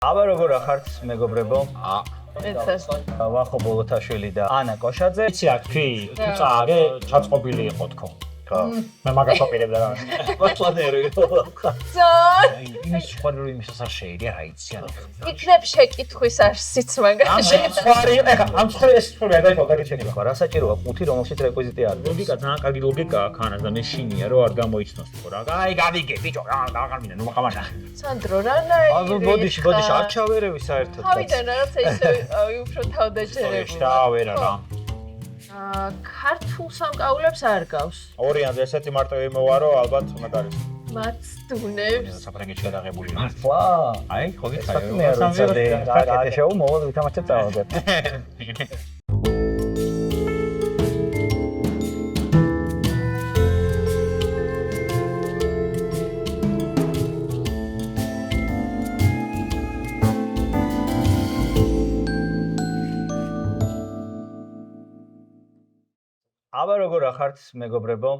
აბა როგორ ახართ მეგობრებო? ვახო ბოლოთაშვილი და ანა კოშაძე. იცი რა თქვი, თუ წააგე ჩაწყობილი იყო თქო. მე მაგას ვაპირებდა რა. ვაკლანერი. ზონ. იმის სხვა იმის არ შეიძლება რა იცი არა. იქნებ შეკითხვის არსიც მაგაში. ამ სხვა ეს სხვა დაიწყო დაგეჩენილი. რა საჭიროა ყუთი რომელშიც რეკვიზიტი არის? ლოგიკა ძალიან კარგი ლოგიკაა ქანას და მე შინია რომ არ გამოიცნოს თქო რა. აი გავიგე ბიჭო რა გაყარმინე ნუ ყავანა. სანდრო რანაირი. აბა ბოდიში არ ჩავერევი საერთოდ. თავიდან რაღაცა ისე უფრო თავდაჯერებული. დავერა რა. ქართულ სამკაულებს არ გავს. ორიანზე ესეთი მარტივი მოვარო ალბათ უნდა გარის. მაცდუნებს. საფრანგეთში გადაღებული. მართლა? აი, ხო გითხარი. საქმე არ ვიცოდი. კაკეთე შოუ მოვალ ვითამაშებ წავაგებ. აბა როგორ ახართ მეგობრებო?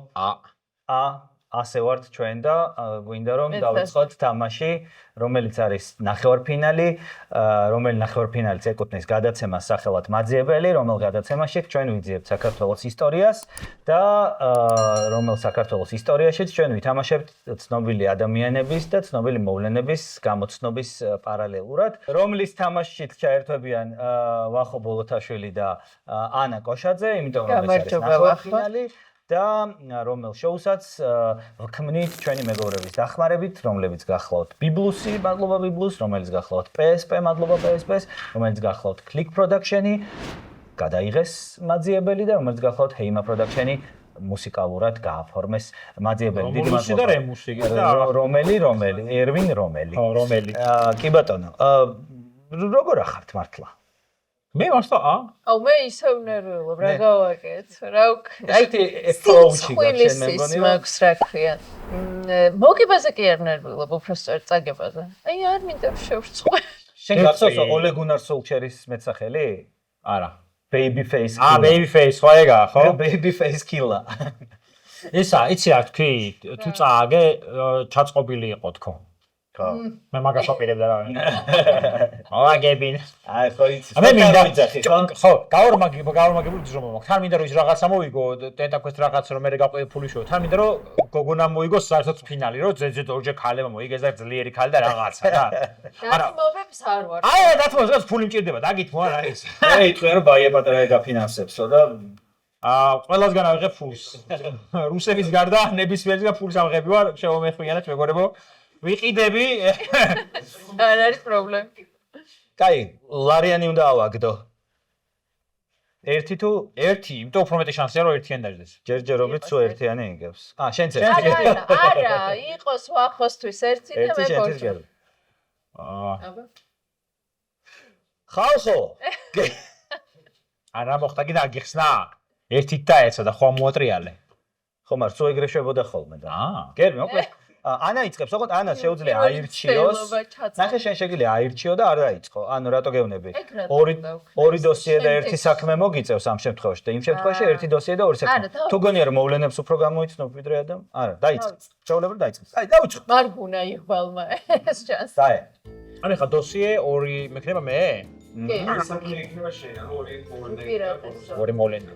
ასე ვართ ჩვენ და გვინდა რომ დავიწყოთ თამაში, რომელიც არის ნახევარფინალი, რომელი ნახევარფინალიც ეკუთვნის გადაცემას სახელად მაძიებელი, რომელ გადაცემაში ჩვენ ვიძიებთ საქართველოს ისტორიას და რომელ საქართველოს ისტორიაშიც ჩვენ ვითამაშებთ ცნობილი ადამიანების და ცნობილი მოვლენების გამოცნობის პარალელურად, რომლის თამაშშიც ჩაერთვებიან ვახო ბოლოთაშვილი და ანა კოშაძე, იმიტომ რომ ეს არის ნახევარფინალი. და რომელ შოუსაც ვქმნით ჩვენი მეგობრების დახმარებით, რომლებიც გახლავთ ბიბლუსი, მადლობა ბიბლუს, რომელიც გახლავთ PSP, მადლობა PSP-ს, რომელიც გახლავთ Click Production-ი, გადაიღეს მაძიებელი და რომელიც გახლავთ Heima Production-ი, მუსიკალურად გააფორმეს მაძიებელი. დიდი მუსიკა და რემუსი რომელი, ერვინ რომელი. ხო, რომელი. კი ბატონო, როგორ ახართ მართლა? მე მართლა აუ მე ისევ ნერვიულობ რა გავაკეთ რა ესეთი flow-ში გაჩენ მე მგონი მაქვს რა ქვია მოგებაზე კი არ ნერვიულობ უბრალოდ წაგებაზე აი არ მინდა შევრწყო შენ გახსოვს ოლე გუნარ სოლჩერის მეტსახელი? არა Babyface Babyface ხო ეგა ხო Babyface killer ისა იცი რა თქვი თუ წააგე ჩაწყობილი იყო თქო მე მაგას ვაპირებდა რა. მოვაგებინ. აი ხო იცი. მე მინდა ხო, გავორმაგებული ძრო მომაქვს. თან მინდა რომ ის რაღაცა მოვიგო, TentaQuest რაღაცა რომ მე გაყვე ფული შო. თან მინდა რომ გოგონა მოიგო საერთოდ ფინალი, რომ ზეძე ორჯერ ქალებმა მოიგეს და ძლიერი ქალი და რაღაცა რა. არა. მოვებს არ ვარ. აი დათმობს ფული მჭირდება, დაგითმო არა ეს. მე იტყვია რომ ბაია პატარა გაფინანსებსო და ყველასგან ავიღებ ფულს. რუსების გარდა ნებისმიერს ფულს ავიღები ვარ, შემომეხვიანეთ მეგობრებო. ვიყიდები არ არის პრობლემა. კაი, ლარიანი უნდა ავაგდო. ერთი თუ ერთი, იმიტომ უფრო მეტი შანსია რომ ერთიანი დაждდეს. ჯერჯერობით სულ ერთიანი იგებს. შენც ერთი. არა, იყოს ვახოსთვის ერთი და მე ხო. აბა. ხალხო. არა მოხდა კიდე აგიხსნა. ერთით დაეცა და ხო მოატრიალე. ხო, მაგრამ სულ ეგრე შევბოდა ხოლმე და. გერ მოკლედ ანა იწყებს, ოღონდ ანა შეუძლია აირჩიოს. ნახე შენ შეგიძლია აირჩიო და არ დაიწყო. ანუ რატო გეუბნები? ორი დოსიე და ერთი საქმე მოგიწევს ამ შემთხვევაში და იმ შემთხვევაში ერთი დოსიე და ორი საქმე. თუ გონია რომ მოვლენებს უფრო გამოიცნობ ვიდრე ადამ? არა, დაიწყე. ჩაოლებრო დაიწყე. აი, დავიწყე. მარგუნა იღვალმა ეს ჩანს. დაე. ანუ ხა დოსიე ორი მექნება მე? კი. საქმე იქნება შენ, ორი ორი მოვლენა.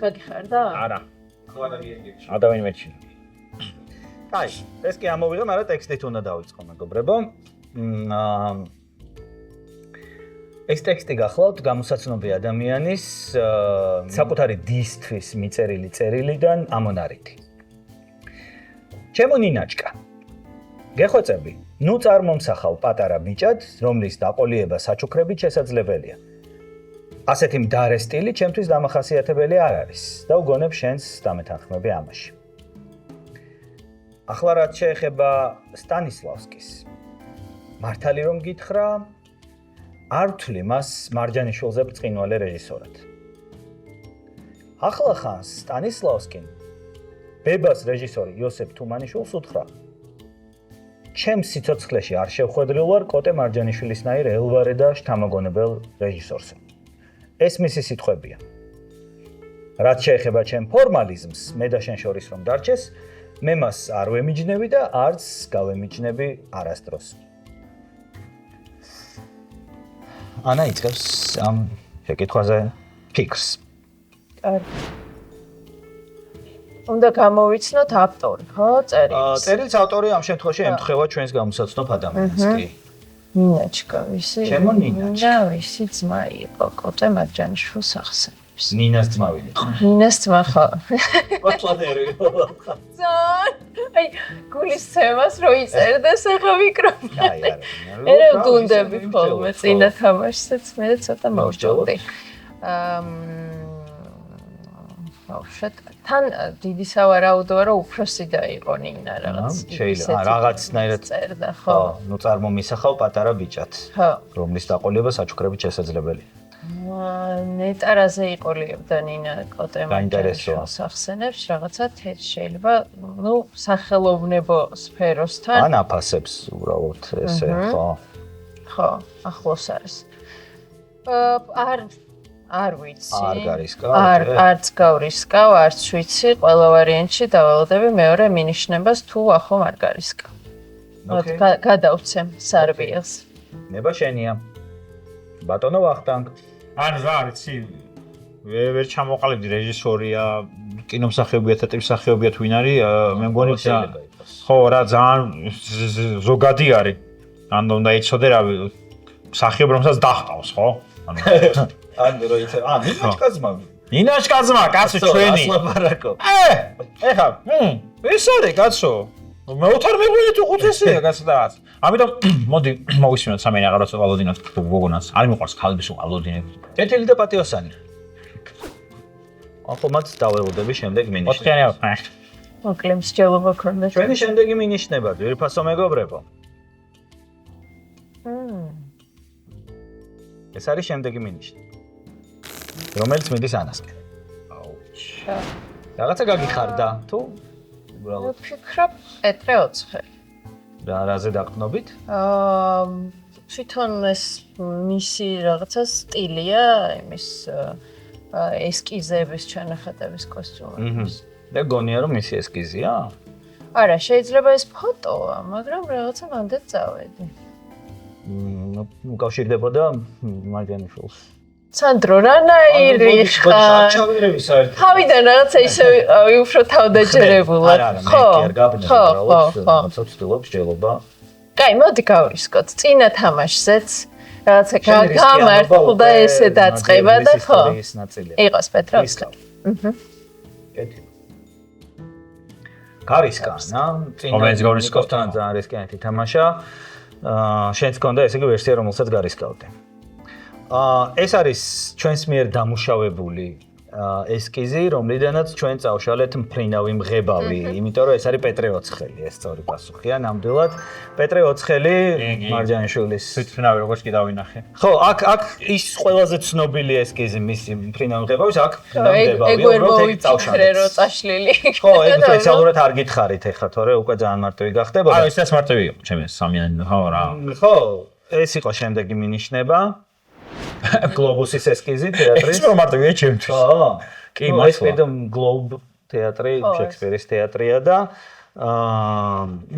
გაგიხარდა? არა. ადამიანებში. ადამიანი მეჩინა. აი, ეს კი ამოვიღე, მაგრამ ტექსტით უნდა დავიწყო, მეგობრებო. ეს ტექსტი გახლავთ გამოსაცნობი ადამიანის საკუთარი დისთვის მიწერილი წერილიდან ამონარითი. ჩემო ნინაჭკა. გეხვეწები, ნუ წარმომსახავ პატარა ბიჭად, რომლის დაყოლიება საჩუქრებით შესაძლებელია. ასეთი მდარე სტილი ჩემთვის დამახასიათებელი არ არის და ვგონებ შენს დამეთანხმები ამაში. ახლა რაც შეეხება სტანისლავსკის. მართალი რომ გითხრა, არ ვთვლი მას მარჯანიშვილზე ბრწყინვალე რეჟისორად. ახლა ხანს სტანისლავსკიმ ბებას რეჟისორი იოსებ თუმანიშვილს უთხრა. ჩემს სიცოცხლეში არ შევხვედრილ ვარ კოტე მარჯანიშვილისნაირ ელვარე და შთამოგონებელ რეჟისორზე. ეს მისი სიტყვებია. რაც შეეხება ჩემ ფორმალიზმს, მე და შენ შორის რომ დარჩეს, მე მას არ ვემიჯნები და არც გავემიჯნები არასდროს. ანა იწყებს ამ შეკითხვაზე ფიქრს. კარგი. უნდა გამოვიცნოთ ავტორი, ხო, წერილს. წერილს ავტორი ამ შემთხვევაში ემთხვევა ჩვენს გამოსაცნობ ადამიანს კი. ნინაჩკა ვისი? ჩემო ნინაჩკა. ვისი ძმა იყო კოტე მარჯანიშვილს ახსენებს. ნინას ძმა ვიყო. ნინას ძმა ხო. პატლადერი. ზან. აი, გულის ცემას რო იწერდეს ახლა მიკროფონი. აი, არა. ერე გუნდები ხოლმე წინა თამაშსაც მე ცოტა მოვჭოვდი. ბავშვად, თან დიდი სავარაუდოა რომ უფროსი დაიყო ნინა რაღაც. შეიძლება რაღაცნაირად წერდა, ხო. ნუ წარმომისახავ პატარა ბიჭად. ხო. რომლის დაყოლება საჩუქრებით შესაძლებელია. ნეტარაზე იყოლიებდა ნინა კოტე გაინტერესოა. მარჯანიშვილს ახსენებს რაღაცა შეიძლება, ნუ სახელოვნებო სფეროსთან. ან აფასებს უბრალოდ ესე, ხო? ხო, ახლოს არის. არ ვიცი. არ გარისკავ. არც გავრისკავ, არც ვიცი, ყველა ვარიანტში დავალდები მეორე მინიშნებას თუ ახო არ გარისკავ. ოკეი. გადავცემ სარბიელს. ნება შენია. ბატონო ვახტანგ. ან რა არიცი ვერ ჩამოყალიბდი რეჟისორია, კინომსახიობია, თეატრმსახიობია თუ ვინ არის, მე მგონი შეიძლება იყოს. ხო რა ძალიან ზოგადი არის. ან უნდა იცოდე რა მსახიობ რომელსაც დახტავს, ხო? ან რო იცი, ნინაჩკა ძმა. ნინაშკა ძმა, კაცო ჩვენი. ასლაპარაკო. ეხა, ეს არის კაცო. მე უთარმეგვინე თუ ხუთესია კაცო და რაც. ამიტომ მოდი მოვისმინოთ სამენი აღარაც ვალოდინოთ გოგონას. არ მიყვარს ქალების უყალოდინებ. კეთილი და პატიოსანი. ახლა დაველოდები შემდეგ მინიშნება. ოთხიანი აქვს. მოკლე მსჯელობა ქონდა. ჩვენი შემდეგი მინიშნება ძვირფასო მეგობრებო. ეს არის შემდეგი მინიშნება. რომელიც მიდის ანასკენ. აუჩა. რაღაცა გაგიხარდა თუ უბრალოდ ვფიქრობ პეტრე ოცხელი. რაზე დაყრდნობით? თვითონ ეს მისი რაღაცა სტილია, იმის ესკიზების ჩანახატების კოსტიუმების. და გონია რომ მისი ესკიზია? არა, შეიძლება ეს ფოტოა, მაგრამ რაღაცა მანდაც წავედი. უკავშირდებოდა მარჯანიშვილს. სანდრო, რანაირი ხარ? ჩავერევი საერთოდ. თავიდან რაღაცა ისე ვიყავი უფრო თავდაჯერებულად. ხო, ხო, ცდილობს ჯელობა. კაი, მოდი გავრისკოთ. წინა თამაშზეც რაღაცა გამართლდა ესე დაწყება და ხო. იყოს პეტრე ოცხელი. კეთილი. გარისკანა, რომელიც გარისკავდა. ძალიან რისკიანტი თამაშა. შენც გქონდა ესე იგი ვერსია, რომელსაც გარისკავდი. ეს არის ჩვენს მიერ დამუშავებული ესკიზი, რომლიდანაც ჩვენ წავშალეთ მფრინავი მღებავი, იმიტომ რომ ეს არის პეტრე ოცხელი, ეს სწორი პასუხია ნამდვილად. პეტრე ოცხელი მარჯანიშვილის მფრინავი როგორც კი დავინახე. ხო, აქ ის ყველაზე ცნობილი ესკიზი მისი მფრინავი მღებავის, აქ მღებავი, უბრალოდ წავშალეთ რო წაშლილი. ხო, ეგ სპეციალურად არ გითხარით ეხლა, თორე უკვე ძალიან მარტივი გახდებოდა. აი, ეს მარტივი იყო, ჩემი სამიანი, ხო რა. ხო, ეს იყო შემდეგი მინიშნება. გლობუსის ესკიზი თეატრის. ეს მარტივია ჩემთვის. ხო. კი, მართლა. ეს გლობ თეატრი, შექსპირის თეატრია და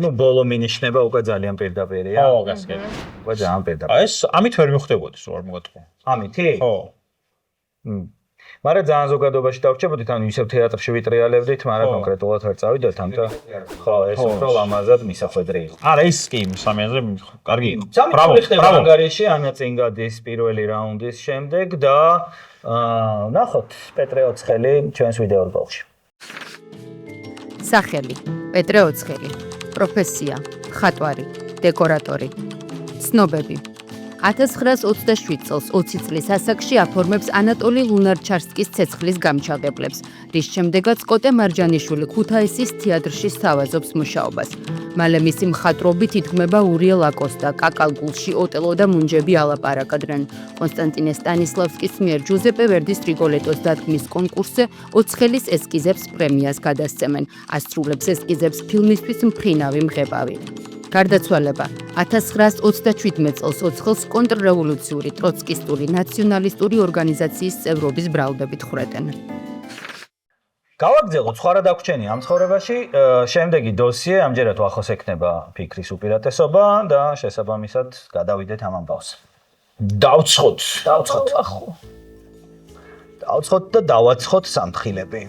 ნუ ბოლო მინიშნება უკვე ძალიან პირდაპირია. ხო, გასაგები. უკვე ძალიან პირდაპირ. ეს ამით ვერ მიხვდებოდი, სულ არ მოგატყო. ამითი? ხო. მაგრამ ძალიან ზოგადობაში დავრჩებოდით, ანუ ისევ თეატრში ვიტრიალებდით, მაგრამ კონკრეტულად ვერ წავიდეთ, ამიტომ ხო, ეს უფრო ლამაზად მისახვედრი იყო. არა, ის კი სამიანზე კარგი იყო. ბრავო, ანგარიში ანა წინ გადის პირველი რაუნდის შემდეგ და ნახოთ პეტრე ოცხელი ჩვენს ვიდეო რგოლში. სახელი პეტრე ოცხელი, პროფესია ხატვარი, დეკორატორი, ცნობები 1927 წელს 20 წლის ასაკში აფორმებს ანატოლი ლუნარჩარსკის ცეცხლის გამჩაღებლებს, რის შემდეგაც კოტე მარჯანიშვილი ქუთაისის თეატრში სთავაზობს მუშაობას. მალე მისი მხატვრობით იდგმება ურიელ აკოსტა, კაკალგულში ოტელო და მუნჯები ალაპარაკადრენ. კონსტანტინე სტანისლავსკის მიერ ჯუზეპე ვერდის რიგოლეტოს დადგმის კონკურსზე ოცხელის ესკიზებს პრემიას გადასცემენ. ასრულებს ესკიზებს ფილმისთვის მფრინავი მღებავი. გარდაცვალება 1927 წელს ოცხელს კონტრრევოლუციური ტროცკისტური ნაციონალისტური ორგანიზაციის წევრობის ბრალდებით ხრეტენ. გავაგრძელოთ სხვა რა დაგვრჩენია ამ ცხოვრებაში, შემდეგი დოსიე ამჯერად უახლოს ექნება ფიქრის უპირატესობა და შესაბამისად გადავიდეთ ამ ამბავს. დავცხოთ. დავცხოთ და დავაცხოთ სამთხილები.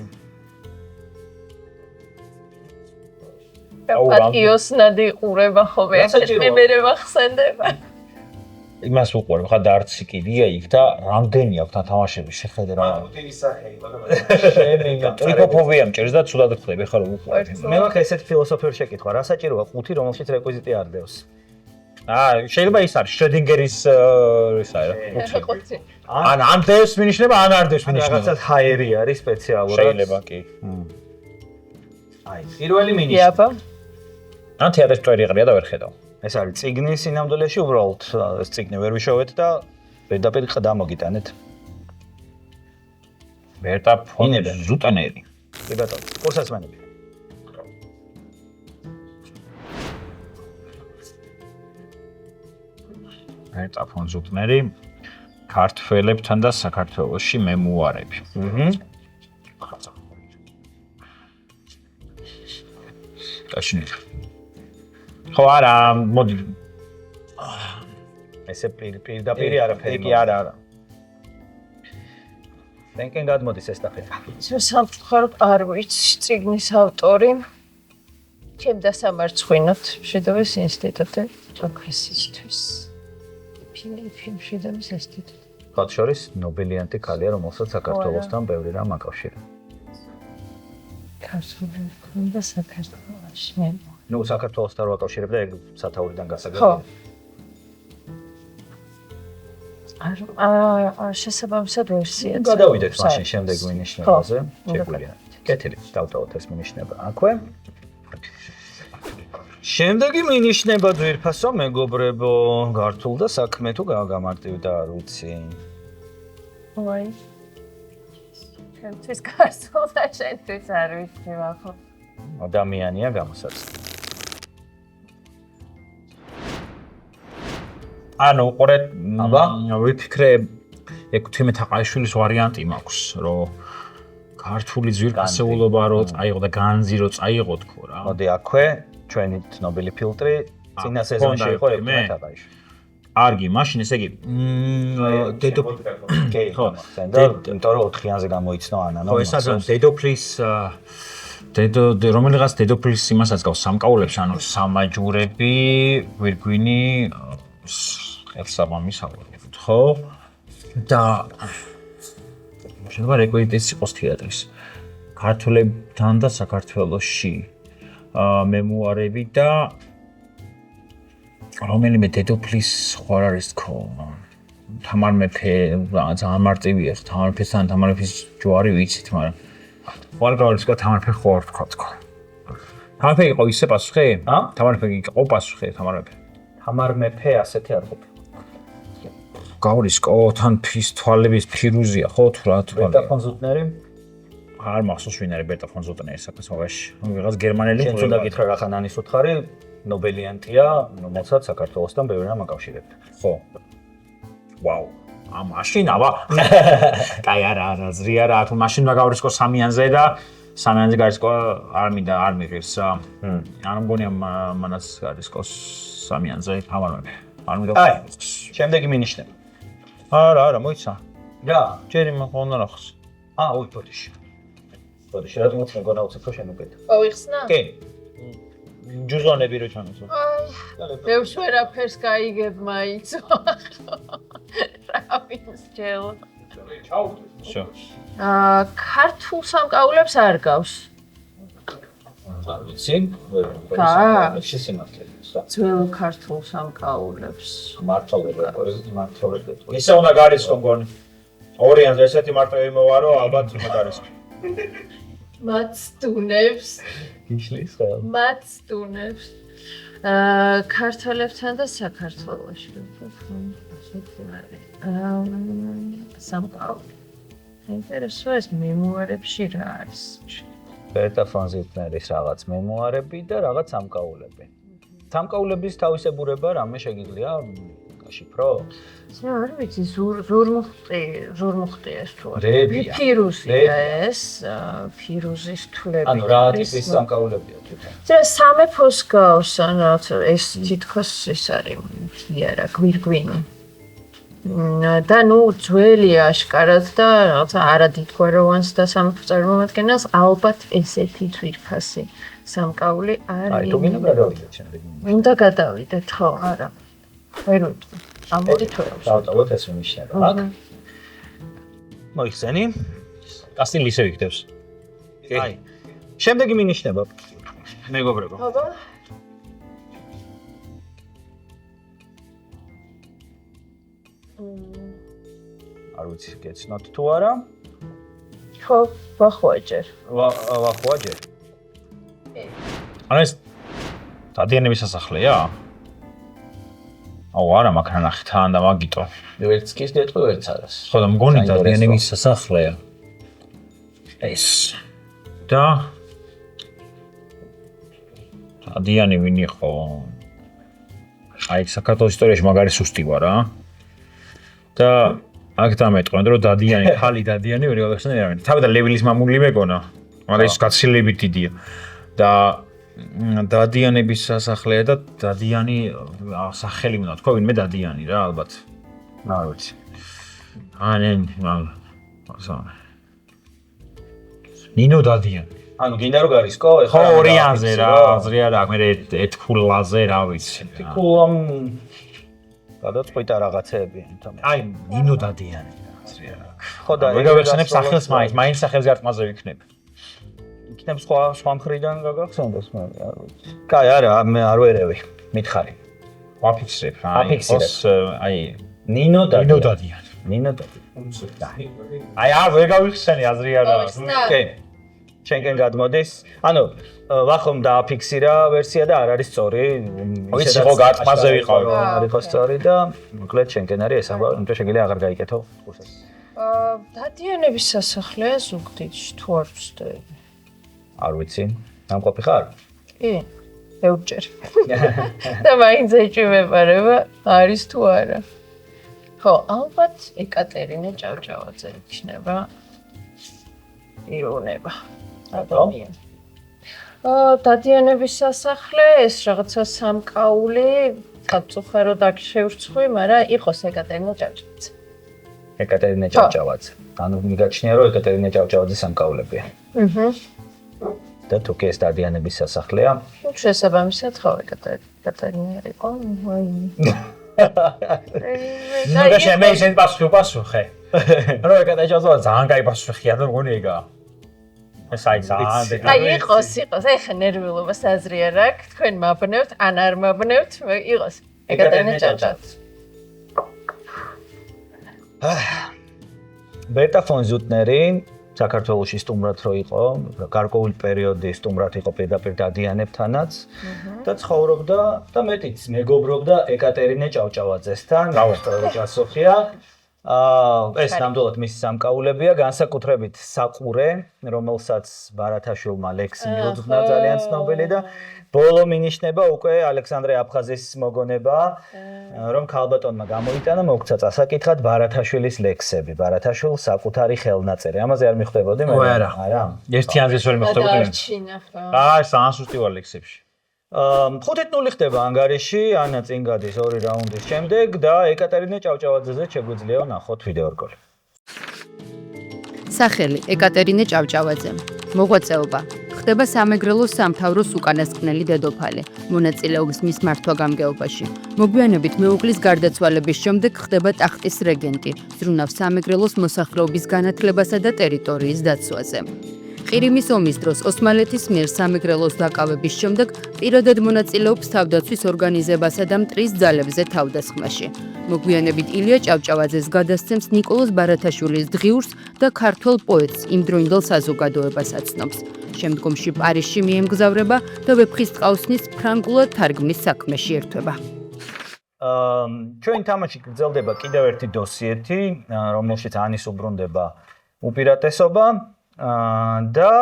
პატიოსნად იყურება ხოლმე მე ვახსენდება. იმას უყურებ, ხა დარცი კიდია იქ და რამდენი აქვს თამაშები შეხედე რა. რუტინის სახელი, შენ ტრიკოფობია მჭერს და ცუდად ხვდები ხა რომ უყურებ. მე მაქვს ესეთი ფილოსოფიური შეკითხვა, რა საჭიროა 5, რომელშიც რეკვიზიტი არ დევს? შეიძლება ის არის შროდინგერის ისა რა. 5. ან დევს მინიშნება, ან არ დევს მინიშნება. რაღაცა ჰაერი არის სპეციალურად. შეიძლება კი. აი, პირველი მინიშნა. იაბა. ან თეატრის წვერი ყრია და ვერ ხედავ. ეს არის წიგნის სინამდვილეში უბრალოდ ეს წიგნი ვერ ვიშოვეთ და პირდაპირ ყდა მოგიტანეთ. ბერტა ფონ ზუტანერი. კი ბატონო, კურსაცმენები. ბერტა ფონ ზუტანერი ქართველებთან და საქართველოში მემუარები. კაშნი. ხო არა, მოდი. ესე პირდაპირ არაფერი. კი არა. რენკენ გადმოდის ეს სტაფეტა. სამწუხაროდ არ ვიცი წიგნის ავტორი. ჩემ დასამარცხინოთ მშვიდობის ინსტიტუტი პროფესისთვის. მშვიდობის ინსტიტუტი. მათ შორის ნობელიანტი ქალია, რომელსაც საქართველოსთან ბევრი რამ აკავშირებს. ქართულთან და საქართველოში. ნუ საქართველოსთან რო აკავშირებ და ეგ სათაურიდან გასაგებია. ხო. შესაბამისად ვერსიაც. გადავიდეთ მაშინ შემდეგ მინიშნებაზე. შეგვიძლია. კეთილი, დავტოვოთ ეს მინიშნება აქვე. შემდეგი მინიშნება ძვირფასო მეგობრებო, გართულ და საქმე თუ გამარტივდა არ ვიცი. ვაი. ჩემთვის გართულ და შენთვის არ ვიცი ახლა. ადამიანია გამოსაცდელი. ანუ უყურეთ, აბა, ვიფიქრე ექვთიმე თაყაიშვილის ვარიანტი მაქვს, რომ ქართული ძვირფასეულობა რო წაიღო და განძი რო წაიღო თქო რა. მოდი აქვე ჩვენი ცნობილი ფილტრი წინა სეზონში იყო ექვთიმე თაყაიშვილი. არგი, მაშინ ესე იგი, დედო კი, ხო, და იმიტომ რომ 4-იანზე გამოიცნო ანანო. ხო, ეს არის დედოფლის რომელიღაც დედოფლის იმასაც გავს სამკაულებს, ანუ სამაჯურები, ვირგვინი, ხელსაბამისავლებით, ხო? და შეიძლება რეკვიზიტიც იყოს თეატრის. ქართველებთან და საქართველოში მემუარები და რომელიმე დედოფლის ხوار არის თქო. თამარ მეფე ძალიან მარტივია, თამარ მეფესთან თამარ მეფის ჯვარი ვიცით, მაგრამ ვარგარის კა თამარ მეფე ხوار თქო. თამარ მეფე იყო ისე პასუხი? თამარ მეფე იყო პასუხი, თამარ მეფე. თამარ მეფე ასეთი არ ყოფილა. გავრისკო თან ფის თვალების ფირუზია, ხო თუ რა თვალია. ბერტა ფონ ზუტნერი? არ მახსოვს ვინ არის ბერტა ფონ ზუტნერი საქართველოში. ვიღაც გერმანელი შენ უნდა გითხრა რა ხანანის უთხარი ნობელიანტია, რომელსაც საქართველოსთან ბევრი რამ აკავშირებთ. ხო. ვაუ. მაშინ აბა. კაი არა, ზრია რა, თუ მაშინ უნდა გავრისკო სამიანზე და სამიანზე გარისკო არ მინდა, არ მიღირს რა. არ მგონია მანაც გარისკოს სამიანზე თამარ მეფე. არ მინდა. აი, შემდეგი მინიშნება. არა, მოიცა. რა? ჯერი მახონა რახს. უი, ბოდიში. ბოდიში, რა თქმა უნდა, მეგონა უცებ შენ უკეთ. გავიხსნა? კი. ჯუზონები რო ჩანოს. მე ვერაფერს გაიგებ მაინც. რა ვიცი. შო. ქართულ სამკაულებს არ გავს. არ ვიცი. შესიმართლე. ძველ ქართულ სამკაულებს. მართლობები. ისე უნდა გარისკო მგონი. ორიანზე ესეთი მარტივი მოვარო, ალბათ უნდა გარისკო. მაცდუნებს. გიშლის ხელ. მაცდუნებს. ქართველებთან და საქართველოში. სამკაული. ინტერესოა ეს მემუარებში რა არის? ბერტა ფონ ზუტნერის რაღაც მემუარები და რაღაც სამკაულები. სამკაულების თავისებურება რამე შეგიძლია გაშიფრო? არ ვიცი, ზურმუხტია ეს თუ არა. რებია. ფირუზია ეს, ფირუზის თვლები. ანუ რა ტიპის სამკაულებია თვითონ? სამეფოს გავს, ანუ ეს თითქოს ის არის, არა, გვირგვინი. და ნუ ძველია აშკარად და რაღაცა არადითგვაროვანს და სამეფო წარმომადგენელს ალბათ ესეთი ძვირფასი სამკაული არის. თუ გინდა გადავიდეთ შემდეგ. უნდა გადავიდეთ, ხო, არა. ვერ ვიტყვი. ამოდით ვერ. დავტოვოთ ეს მინიშნება, აქ. მოიხსენი? კასტილი ისე იქნებს. აი. შემდეგი მინიშნება. მეგობრებო. აბა. არ ვიცი, გეცნოთ თუ არა. ხო, ვახვაჯერ. ვახვაჯერ. ანუ ეს დადიანების სასახლეა? აუ არა, მაგრამ ნახე თან და მაგიტო. ვერც კი გეტყვი, ვერც არას. ხო და მგონი დადიანების სასახლეა. ეს და დადიანი ვინ იყო? აი საქართველოს ისტორიაში მაგარი სუსტი ვარ რა. და აქ დამეტყვენ რომ დადიანი, ხალი დადიანი ვერ გავახსენე რა. თავიდან ლევილის მამული მეგონა, მაგრამ ის გაცილებით დიდია. და დადიანების სასახლეა და დადიანი სახელი უნდა თქვა ვინმე დადიანი რა ალბათ. არ ვიცი. ნინო დადიანი. ანუ გინდა რომ გარისკო? ხო ორიანზე რა, აზრი არა აქვს, მე ეთქულაზე რა ვიცი. თქულამ გადაწყვიტა რაღაცეები, თუმცა აი ნინო დადიანი აზრი არა აქვს. ხო და ვერ გავეხსენებ სახელს მაინც სახელზე არტმაზე ვიქნებ. იქნებ სხვა მხრიდან გაგახსენდეს მე არ ვიცი. კაი, არა, მე არ ვერევი. მითხარი. ვაფიქსებ რა. აფიქსირებ. აი ნინო დადიანი. ნინო დადიანი. აი არ ვერ გავიხსენე აზრი არა აქვს. კი. შენკენ გადმოდის. ანუ ვახომ დააფიქსირა ვერსია და არ არის სწორი. ვიცი ხო გარტყმაზე ვიყავი. არ იყო სწორი და მოკლედ შენკენ არის ეს ამბავი, იმიტომ შეგიძლია აღარ გაიკეთო კურსს. დადიანების სასახლეა ზუგდიდში თუ არ ვცდები. არ ვიცი. დამყოფი ხარ? კი. ეუჯერ. და მაინც ეჭვმეპარება არის თუ არა. ხო, ალბათ ეკატერინე ჭავჭავაძე იქნება. ირონება. ადამიანი. დადიანების სასახლე, ეს რაღაცა სამკაული, გაწუხარო და შევრცხვი, მაგრამ იყოს ეკატერინე ჭავჭავაძე. ეკატერინე ჭავჭავაძე. ანუ მიგაჩნია რომ ეკატერინე ჭავჭავაძე სამკაულებია. და თუ კი ეს დადიანების სასახლეა, შესაბამისად ხო ეკატერინე იყო, აი. ნუ და შემე ისეთ პასუხი. რო ეკატერინე ჭავჭავაძე ძალიან კაი პასუხია და მგონი ეგაა. ეს აი ძალიან აი იყოს, ეხა ნერვიულობას აზრი არ აქვს, თქვენ მაბნევთ, ან არ მაბნევთ, იყოს ეკატერინე ჭავჭავაძე. ბერტა ფონ ზუტნერი საქართველოში სტუმრად რო იყო, გარკვეული პერიოდი სტუმრად იყო პირდაპირ დადიანებთანაც და ცხოვრობდა და მეტიც მეგობრობდა ეკატერინე ჭავჭავაძესთან, სწორი პასუხია. ეს ნამდვილად მისი სამკაულებია, განსაკუთრებით საყურე, რომელსაც ბარათაშვილმა ლექსი მიუძღვნა ძალიან ცნობილი და ბოლო მინიშნება უკვე ალექსანდრე აფხაზის მოგონება, რომ ქალბატონმა გამოიტანა მოგცა წასაკითხად ბარათაშვილის ლექსები, ბარათაშვილს საკუთარი ხელნაწერი. ამაზე არ მიხვდებოდი მე? არა. ერთიანზეც ვერ მიხვდებოდი. დარჩინა ხო. აი, ძალიან სუსტი ვარ ლექსებში. 5-0 ხდება ანგარიში, ანა წინ გადის 2 რაუნდის შემდეგ და ეკატერინე ჭავჭავაძეზე შეგვიძლია ნახოთ ვიდეორგოლი. სახელი ეკატერინე ჭავჭავაძე. მოღვაწეობა. ხდება სამეგრელოს სამთავროს უკანასკნელი დედოფალი. მონაწილეობს მის მართვა-გამგეობაში. მოგვიანებით მეუღლის გარდაცვალების შემდეგ ხდება ტახტის რეგენტი. ზრუნავს სამეგრელოს მოსახლეობის განათლებასა და ტერიტორიის დაცვაზე. ყირიმის ომის დროს ოსმალეთის მიერ სამეგრელოს დაკავების შემდეგ პირადად მონაწილეობს თავდაცვის ორგანიზებასა და მტრის ძალებზე თავდასხმაში. მოგვიანებით ილია ჭავჭავაძეს გადასცემს ნიკოლოზ ბარათაშვილის დღიურს და ქართველ პოეტს იმდროინდელ საზოგადოებას აცნობს. შემდგომში პარიზში მიემგზავრება და ვეფხისტყაოსნის ფრანგულად თარგმნის საქმეში ერთვება. ჩვენ თამაში გრძელდება კიდევ ერთი დოსიეთი, რომელშიც ანის უბრუნდება უპირატესობა. და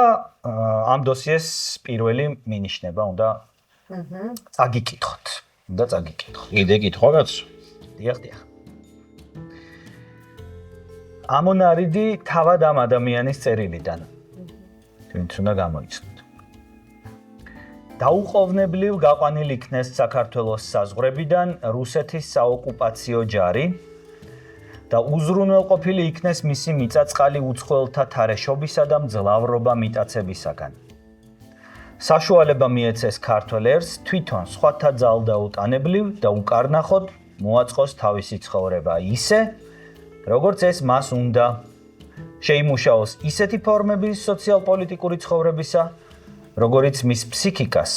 ამ დოსიეს პირველი მინიშნება უნდა წაგიკითხოთ. უნდა წაგიკითხოთ. კიდე კითხვა კაცო? დიახ. ამონარიდი თავად ამ ადამიანის წერილიდან. თქვენც უნდა გამოიცნოთ. დაუყოვნებლივ გაყვანილ იქნეს საქართველოს საზღვრებიდან რუსეთის საოკუპაციო ჯარი. და უზრუნველყოფილი იქნეს მისი მიწა-წყალი უცხოელთა თარეშობისა და მძლავრობა მიტაცებისაგან. საშუალება მიეცეს ქართველ ერს თვითონ სხვათა ძალდაუტანებლივ და უკარნახოდ მოაწყოს თავისი ცხოვრება ისე, როგორც ეს მას უნდა. შეიმუშაოს ისეთი ფორმები სოციალ-პოლიტიკური ცხოვრებისა, როგორიც მის ფსიქიკას,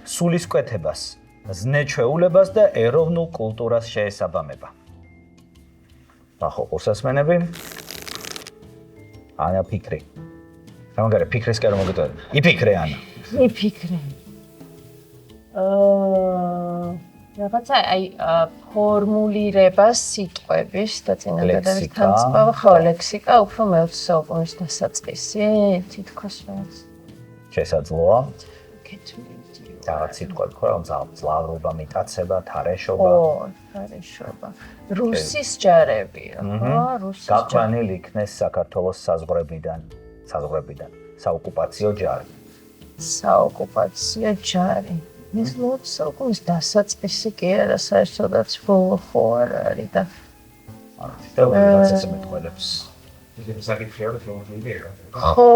სულისკვეთებას, ზნე-ჩვეულებას და ეროვნულ კულტურას შეესაბამება. ახო ყურსასმენები. ანა ფიქრი. გამაგარე ფიქრისკენ რომ მოგიტოვე. იფიქრე ანა. იფიქრე. რაღაცა აი ფორმულირებას სიტყვების და წინადადების თანწყობა, ხო, ლექსიკა უფრო მე-20 საუკუნის დასაწყისი, თითქოს რაღაც. შესაძლოა. კეთილი. რაღაც სიტყვები ხო, რომ მძლავრობა, მიტაცება, თარეშობა. ხო, თარეშობა. რუსის ჯარები, ხო, რუსის ჯარები. გაყვანილი იქნეს საქართველოს საზღვრებიდან, საოკუპაციო ჯარი. საოკუპაციო ჯარი. ეს 20 საუკუნის დასაწყისი კი არა, საერთოდაც ბოლო ხო არ არის და რაღაცას მეტყველებს. ხო,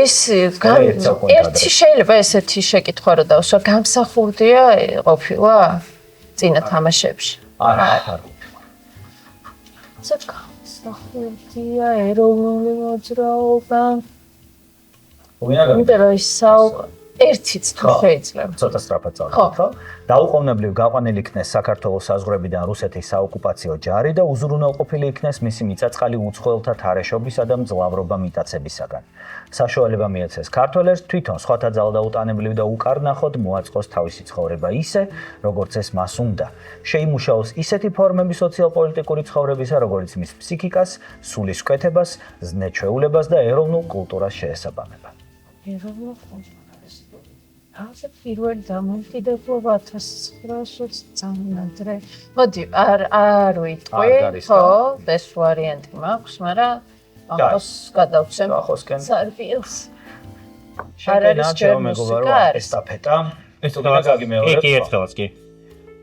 ის ერთი შეიძლება ესეთი შეკითხვა რომ დავსვა, გამსახურდია ყოფილა წინა თამაშებში? არა. გამსახურდია ეროვნული მოძრაობა. ვინაგან იმიტომ რომ ის ერთიც თუ შეიძლება. ცოტა სწრაფად წავიდეთ, ხო? დაუყოვნებლივ გაყვანილი იქნეს საქართველოს საზღვრებიდან რუსეთის საოკუპაციო ჯარი და უზრუნველყოფილი იქნეს მისი მიწა-წყალი უცხოელთა თარეშობისა და მძლავრობა მიტაცებისაგან. საშუალება მიეცეს ქართველ ერს თვითონ სხვათა ძალდაუტანებლივ და უკარნახოდ მოაწყოს თავისი ცხოვრება ისე, როგორც ეს მას უნდა. შეიმუშაოს ისეთი ფორმები სოციალ-პოლიტიკური ცხოვრებისა, როგორც მის ფსიქიკას, სულისკვეთებას, ზნე-ჩვეულებას და ეროვნულ კულტურას შეესაბამება. ეროვნულ კულტურას. ასე პირველი დამოუკიდებლობა 1920 წამნადრე. მოდი, არ ვიტყვი, ხო, ეს ვარიანტი მაქვს, მაგრამ ახოს გადავცემ სარბილს. არ არის ჩემო მეგობარო, ესტაფეტა. ეს თოგაგაგი მეორე. კი, ერთხელაც კი.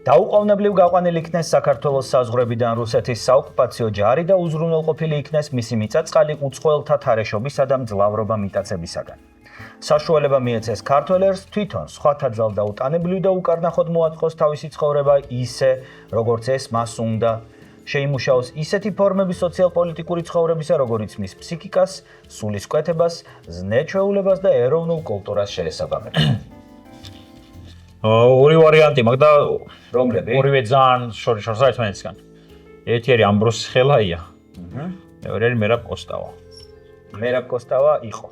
დაუყოვნებლივ გაყვანილი იქნეს საქართველოს საზღვრებიდან რუსეთის საოკუპაციო ჯარი და უზრუნველყოფილი იქნეს მისი მიწა-წყალი უცხოელთა თარეშობისა და მძლავრობა მიტაცებისაგან. საშუალება მიეცეს ქართველ ერს თვითონ სხვათა ძალდაუტანებლივ და უკარნახოდ მოაწყოს თავისი ცხოვრება ისე, როგორც ეს მას უნდა. შეიმუშაოს ისეთი ფორმები სოციალ-პოლიტიკური ცხოვრებისა, როგორიც მის ფსიქიკას, სულისკვეთებას, ზნე-ჩვეულებას და ეროვნულ კულტურას შეესაბამება. ორი ვარიანტი მაქვს და რომლები? ორივე ძალიან შორს არის მეცგან. ერთი არის ამბროს ხელაია. მეორე არის მერაბ კოსტავა. მერაბ კოსტავა იყო.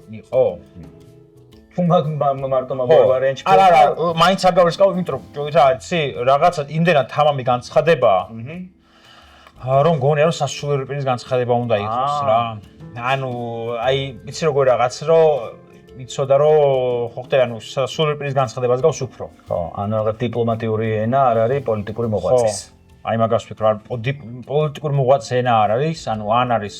თუ მარტო ვარიანტი არა, მაინც არ გავისკავ, იმიტომ რომ რა იცი, რაღაცა იმდენად თამამი განცხადებაა. რომ გონია რომ სასულიერო პირის განცხადება უნდა იყოს რა. ანუ აი იცი როგორ რაღაც რომ იცოდა რომ ხო ხდება ანუ სასულიერო პირის განცხადებას გავს უფრო. ხო, ანუ რაღაც დიპლომატიური ენა არ არის პოლიტიკური მოღვაწის. აი მაგას ვფიქრობ, პოლიტიკური მოღვაწე ენა არ არის, ანუ ან არის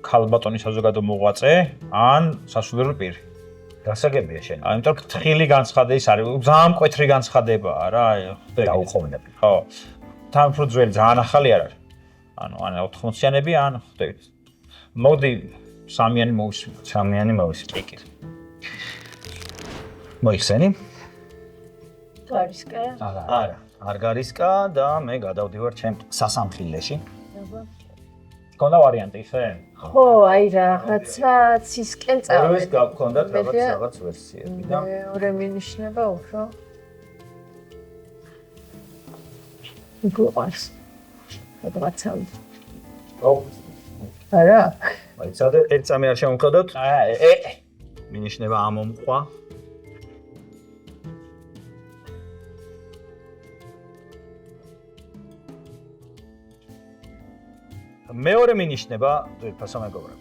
ქალბატონის საზოგადო მოღვაწე, ან სასულიერო პირი. გასაგებია შენ. იმიტომ რომ თხილი განცხადება ის არის, ძალიან მკვეთრი განცხადებაა რა. დაუყოვნებლივ. ხო. თან უფრო ძველი ძალიან ახალი არ არის. ანუ ან 80-იანები ან ხვდებით. მოდი სამიანი მოვისმენთ. კი. მოიხსენი? გარისკა? არა, არ გარისკა და მე გადავდივარ ჩემ სასამხილეში. გქონდა ვარიანტი ისე? ხო, აი რაღაცა ცისკენ წავედი. ორივეს გქონდათ რაღაც ვერსიები და მეორე მინიშნება უფრო. გუყარს. რაღაცა. არა? მაიცადე, ერთ წამი არ შემოვხედოთ. მინიშნება ამომყვა. მეორე მინიშნება ძვირფასო მეგობრებო.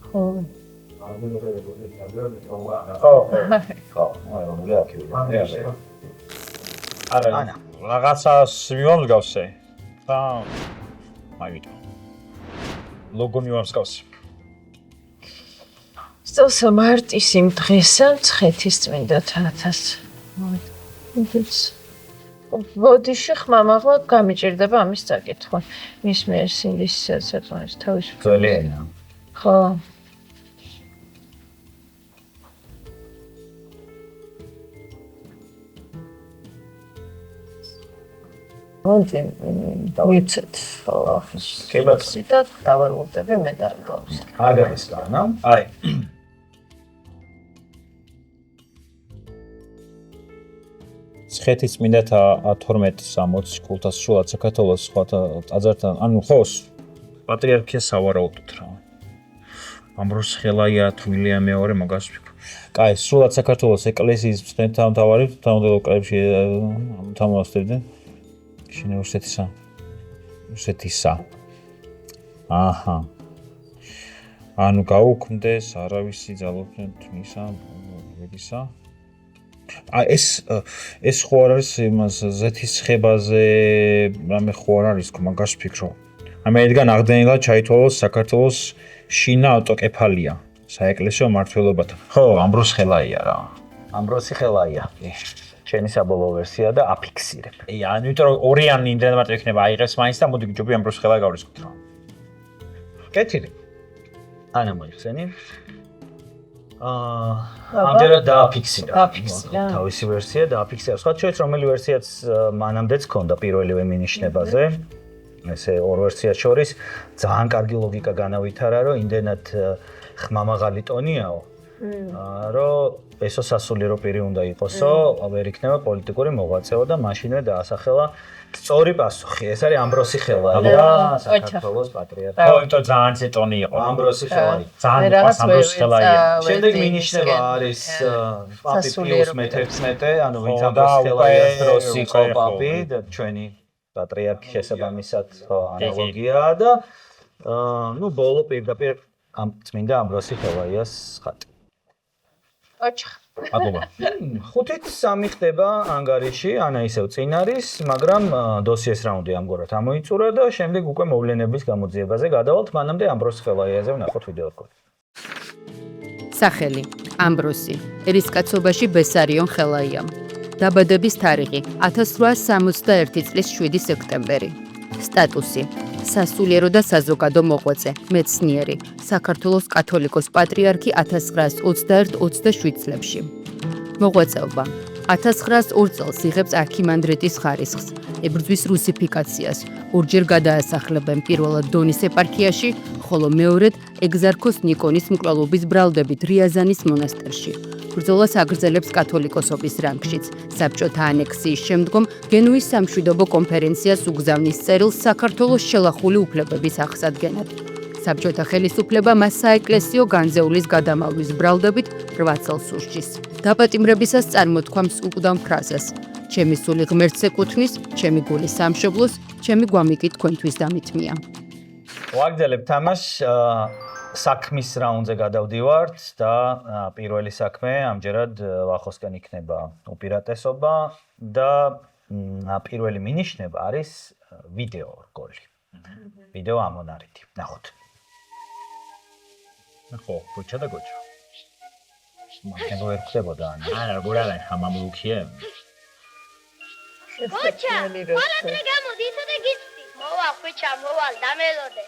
ხო. არა, რაღაცას მივამსგავსე. და მაგით. ლოგო მივამსგავსე. სწორს მარტის იმ დღესა მცხეთის წმინდა თათას. ბოდიში ხმამაღლა გამიჭირდება ამის წაკითხვა. მის მიერ სინდისისაც თავის ძველი ენა. ხო. მოდი დავიცეთ. კი ბატონო. და დავალოდები მე დაგავს. აგარის განა. აი. სხეთის წმინდათა 1260 კულტას სრულად საქართველოს სხვათა ტაძართან, ანუ ხო, პატრიარქია სავარაუდოდ რა. ამბროს ხელაია თვილია მეორე მაგას ვფიქრობ. კაი, სრულად საქართველოს ეკლესიის მთავარი თანამდებობ კრებში თამაშობდნენ. შენ რუსეთისა. აჰა. ანუ გაუქმდეს არავისი ძალობდნენ თმისა, ვეგისა. ეს ხო არ არის იმას ზეთის ხებაზე რამე ხო არ არის მაგას ვფიქრობ. ამერიკიდან აღდგენილად ჩაითვალოს საქართველოს შინა ავტოკეფალია საეკლესიო მმართველობათა. ხო, ამბროს ხელაია რა. ამბროსი ხელაია. შენი საბოლოო ვერსია და აფიქსირებ. ანუ იმიტომ რომ ორიანი იმდენად მარტო იქნება აიღებს მაინც და მოდი ჯობი ამბროს ხელაია გავრისკოთ რა. კეთილი. ანა მოიხსენი. ამჯერად დააფიქსირა. თავისი ვერსია დააფიქსირა. სხვა შორის რომელი ვერსიაც მანამდეც ქონდა პირველივე მინიშნებაზე. ესე ორ ვერსიას შორის ძალიან კარგი ლოგიკა განავითარა, რომ იმდენად ხმამაღალი ტონიაო. რომ ესო სასულიერო პირი უნდა იყოსო, ვერ იქნება პოლიტიკური მოღვაწეო და მაშინვე დაასახელა სწორი პასუხი. ეს არის ამბროსი ხელაია, საქართველოს პატრიარქი. ხო, იმიტომ ძალიან ცეტონი იყო. ამბროსი ხელაია. ძალიან ყავს ამბროს ხელაია. შემდეგ მინიშნება არის პაპი პიუს მე-16, ანუ ვინც ამბროს ხელაიას დროს იყო პაპი და ჩვენი პატრიარქი შესაბამისად ანალოგია და ნუ ბოლო პირდაპირ ამ წმინდა ამბროსი ხელაიას ხატი. ოჩხ. აბობა. 5-3 ხდება ანგარიში, ანა ისევ წინ არის, მაგრამ დოსიეს რაუნდი ამგვარად ამოიწურა და შემდეგ უკვე მოვლენების გამოძიებაზე გადავალთ, მანამდე ამბროს ხელაიაზე ვნახოთ ვიდეოკლიპი. სახელი ამბროსი, ერისკაცობაში ბესარიონ ხელაია. დაბადების თარიღი 1861 წლის 7 სექტემბერი. სტატუსი სასულიერო და საზოგადო მოღვაწე, მეცნიერი, საქართველოს კათოლიკოს პატრიარქი 1921-27 წლებში. მოღვაწეობა 1902 წელს იღებს არქიმანდრიტის ხარისხს, ებრძვის რუსიფიკაციას, ორჯერ გადაასახლებენ პირველად დონის ეპარქიაში, ხოლო მეორედ ეგზარქოს ნიკონის მკვლელობის ბრალდებით რიაზანის მონასტერში. ბრძოლას აგრძელებს კათოლიკოსობის რანგშიც. საბჭოთა ანექსიის შემდგომ გენუის სამშვიდობო კონფერენციას უგზავნის წერილს საქართველოს შელახული უფლებების აღსადგენად. საბჭოთა ხელისუფლება მას საეკლესიო განზეულის გადამალვის ბრალდებით 8 წელს ურჩის. დაპატიმრებისას წარმოთქვამს უკვდავ ფრაზას: ჩემი სული ღმერთს ეკუთვნის, ჩემი გული სამშობლოს, ჩემი გვამი კი თქვენთვის დამითმია. ვაგრძელებ თამაშს საქმის რაუნდზე გადავდივართ და პირველი საქმე ამჯერად ვახოსკენ იქნება უპირატესობა და პირველი მინიშნება არის ვიდეო რგოლი. ვიდეო ამონარიდი. ნახოთ. ხო, გოჩა და გოჩა. მაგენ ვერ ხდებოდა ანა. არა, როგორ არა, ხამამლუქია. გოჩა, ყველადრე გამოდი ისე და გიცდი. მოვა, ხვიჩა, მოვალ, დამელოდე.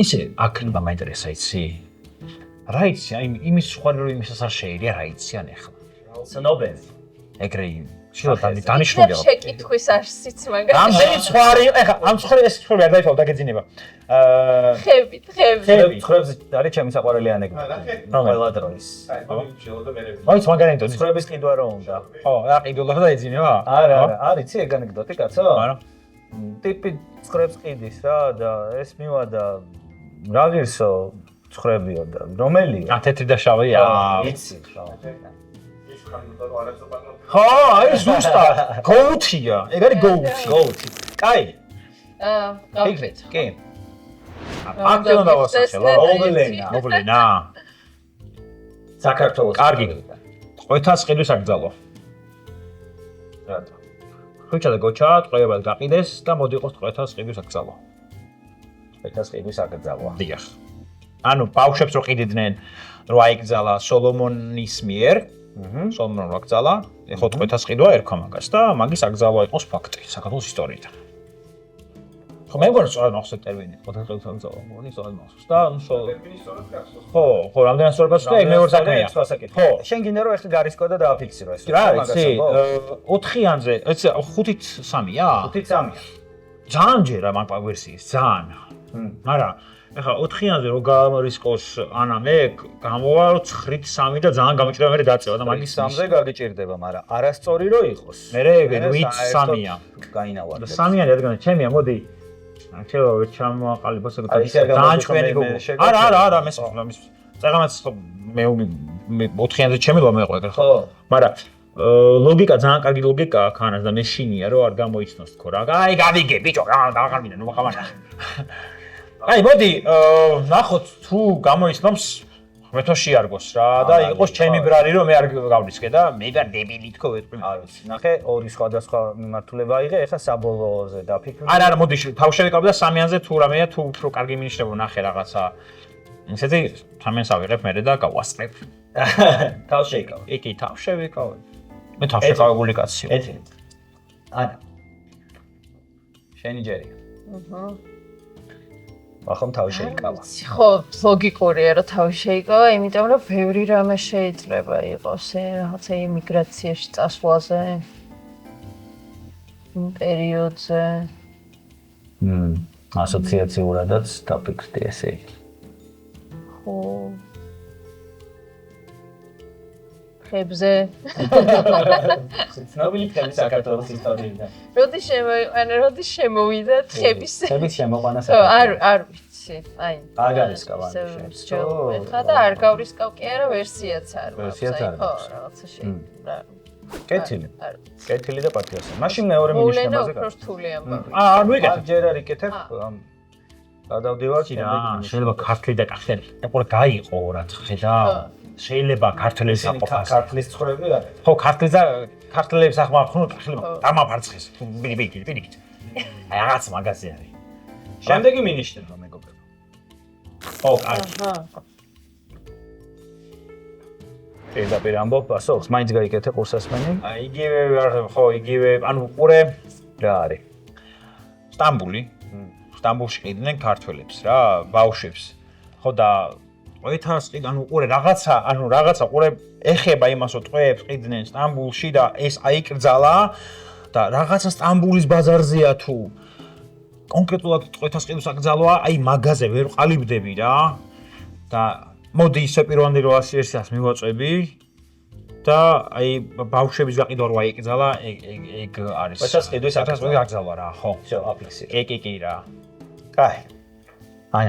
ისე აქნება მაინტერესა იცი? რა იცი? აი იმის სხვა რომ იმისას არ შეერია რა იციან ახლა. ცნობენ. ეგრე შეიძლება დანიშნულია. შეკითხვის არსიც მაგას. რამდენი სხვა არის? ეხლა ამ სხვა ეს სხვა არ დაიწყო დაგეძინება. ხევით. ხრებს არის ჩემი საყვარელი ანეკდოტა. ყველა დროის. მაინც მაგარი ანეკდოტი. ხრების ყიდვა რო უნდა. ხო, რა ყიდულა და ეძინება? არა, არიცი ეგ ანეკდოტი კაცო? არა. ტიპი ხრებს ყიდის რა და ეს მივადა რა ღირსო ხრებიო და რომელია? თეთრი და შავია. იცი რა. ხო, აი ზუსტად. გოუთია. ეგ არის გოუთი. კაი. ფიქრეთ, კი. აქ უნდა დავასახელო. მოვლენა. საქართველოს. კარგი. ყვითას ყიდვის აკრძალო. რატო? ხუჩა და გოჩა ტყეებად გაყიდეს და მოდი იყოს ტყეთას ყიდვის აკრძალო. ტყეთას ყიდვის აკრძალვა. დიახ. ანუ ბავშვებს რო ყიდიდნენ რო აიკრძალა სოლომონის მიერ სოლომონ რო აკრძალა ეხლა ტყვეთას ყიდვა ერქვა მაგას და მაგის აკრძალვა იყოს ფაქტი საქართველოს ისტორიიდან ხო მე მგონი სწორად მახსოვს ტერმინი ტყვეთას აკრძალვა მგონი სწორად მახსოვს და ხო რამდენად სწორად მახსოვს და მეორე საქმეა ხო შენ გინდა რომ ეხლა გარისკო და დააფიქსირო ეს რა იცი 4-იანზე ეს 5-ით 3-ია 5-ით 3-ია ძალიან ჯერა მაგ ვერსიის ძალიან მაგრამ ეხლა 4-იანზე რო გამორისკოს ანა მე გამოვა 9-ით 3 და ძალიან გამიჭირდა მე დაწევა და მაგის 3-ზე გაგიჭირდება მაგრამ არასწორი რო იყოს მე 8-3-ია გაინავა 3-იანი რადგან ჩემია მოდი შეიძლება ვერ ჩამოაყალიბოს ეგ ძალიან ჩვენი არა მე წაღამაც მე 4-იანზე ჩემი ლო მეყვე ხო მაგრამ ლოგიკა ძალიან კარგი ლოგიკა აქვს ანას და მე შინია რომ არ გამოიცნოს თქო რა აი გავიგე ბიჭო რა დაღარმინე ნუ მოხამანა აი მოდი ნახოთ თუ გამოიცნობს მე თო შეარგოს რა და იყოს ჩემი ბრალი რომ მე არ გავრისკე და მე ვარ დებილი თქო ვეთქვი არ ვიცი ნახე ორი სხვადასხვა მიმართულება აიღე ეხლა საბოლოოზე დაფიქრე არა მოდი თავში ვიკავ და 3-იანზე თუ რამეა თუ უფრო კარგი მინიშნებო ნახე რაღაცა ისეთი 3-იანს ავიღებ მე და გავასწრებ თავში იკავ კი თავში ვიკავ მე თავში ყავებული კაცია ერთი ანა შენი ჯერია ახლა თავში იკავა ხო ლოგიკურია რომ თავში იკავა იმიტომ რომ ბევრი რამე შეიძლება იყოს რაღაცა იმიგრაციაში წასვლაზე პერიოდზე ასოციაციურადაც დაფიქრდი ესე ხო ხებზე ცნობილი ხების საქართველოს ისტორიიდან როდის შემოვიდა ხების შემოყვანა არ ვიცი აი არ გარისკავ ხა და არ გავრისკავ კი არა ვერსიაც არ ვერსიაც არ ხო რაღაცა შეიძლება კეთილი და პატრიოტი მაშინ მეორე მინიშნებაზე უფრო რთული ამბავი არ ვიკეთებ ჯერ არ იკეთებ გადავდივარ შეიძლება ქართლი და კახელი ყურე გაიყო რა ხედა შეიძლება ქართლების აყოფას ქართლის ცხოვრები არის ხო ქართლების ახმახნო კახელმა დამაფარცხეს ბიგი აი რაღაც მაგაზე არის შემდეგი მინიშნება მეგობრებო ხო კარგი პირდაპირ ამბობ ასოხს მაინც გაიკეთე ყურსასმენი აი იგივე ხო იგივე ანუ ყურე რა არის სტამბულში ყიდნენ ქართველებს რა ბავშვებს ხო და ყოეთას ყიდ ანუ ყურე რაღაცა ყურე ეხება იმას რომ ტყვეებს ყიდნენ სტამბულში და ეს აიკრძალა და რაღაცა სტამბულის ბაზარზეა თუ კონკრეტულად ტყვეეთას ყიდვის აკრძალვა აი მაგაზე ვერ ყალიბდები რა და მოდი ისე პირვანდელი ვერსიას მივაწვევი და აი ბავშვების გაყიდვა რო აიკრძალა ეგ არის ტყვეეთას ყიდვის აკრძალვა რა ხო всё აფიქსი კი რა კაი აი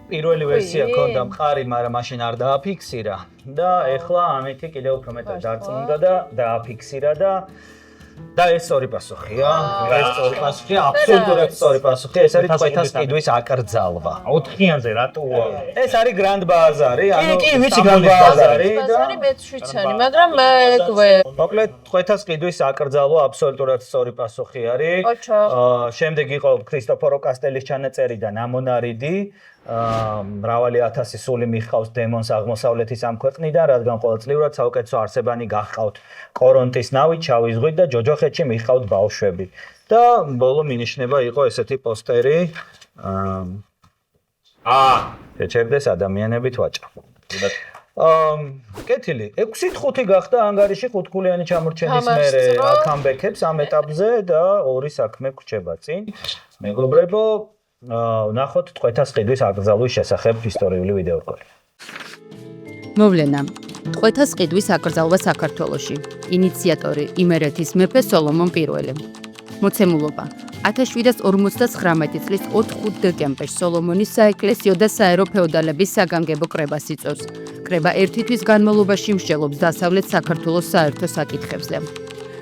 პირველი ვერსია ქონდა მყარი, მაგრამ მაშინ არ დააფიქსირა და ეხლა ამეთი კიდევ უფრო მეტად დარწმუნდა და დააფიქსირა და ეს სწორი პასუხია. ეს სწორი პასუხია, აბსოლუტურად სწორი პასუხია. ეს არის ტყვეთას ყიდვის აკრძალვა. 4-იანზე რატოა? ეს არის გრანდ ბაზარი, ანუ კი, ვიცი გრანდ ბაზარი ბაზარი მეც ვიცანი, მაგრამ ეგვე მოკლედ ტყვეთას ყიდვის აკრძალვა აბსოლუტურად სწორი პასუხი არის. შემდეგ იყო ქრისტოფორო კასტელის ჩანაწერი და ნამონარიდი. მრავალი ათასი სული მიხავს დემონს აღმოსავლეთის ამ ქვეყნიდან, რადგან ყოველწლიურად საუკეთესო არსებანი გახყავთ კორონტის ნავით, შავი ზღვით და ჯოჯოხეთში მიხავთ ბავშვები. და ბოლო მინიშნება იყო ესეთი პოსტერი შეჩერდეს ადამიანებით ვაჭრ. კეთილი, 6-ით 5 გახდა ანგარიში 5-ქულიანი ჩამორჩენის მერე აკამბექებს ამ ეტაპზე და ორი საქმე გრჩება წინ. მეგობრებო, ნახოთ ტყვეთას ყიდვის აკრძალვის შესახებ ისტორიული ვიდეორგოლი. მოვლენა: ტყვეთას ყიდვის აკრძალვა საქართველოში. ინიციატორი: იმერეთის მეფე სოლომონ პირველი. მოცემულობა: 1759 წლის 4 დეკემბერს სოლომონის საეკლესიო და საერო ფეოდალების საგანგებო კრებას იწვევს. კრება ერთი თვის განმავლობაში მსჯელობს დასავლეთ საქართველოს საერთო საკითხებზე.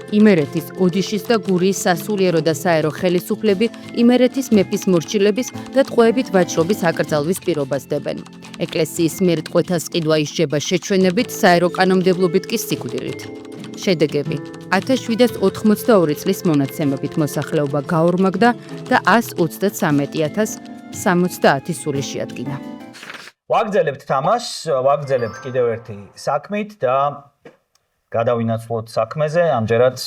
იმერეთის, ოდიშის და გურიის სასულიერო და საერო ხელისუფლები იმერეთის მეფის მორჩილების და ტყვეებით ვაჭრობის აკრძალვის პირობას დებენ. ეკლესიის მიერ ტყვეთას ყიდვა ისჯება შეჩვენებით, საერო კანონმდებლობით კი სიკვდილით. შედეგები: 1782 წლის მონაცემებით მოსახლეობა გაორმაგდა და 133,000 70 სული შეადგინა. ვაგრძელებთ თამაშს, ვაგრძელებთ კიდევ ერთი საქმით და გადავინაცვლოთ საქმეზე, ამჯერად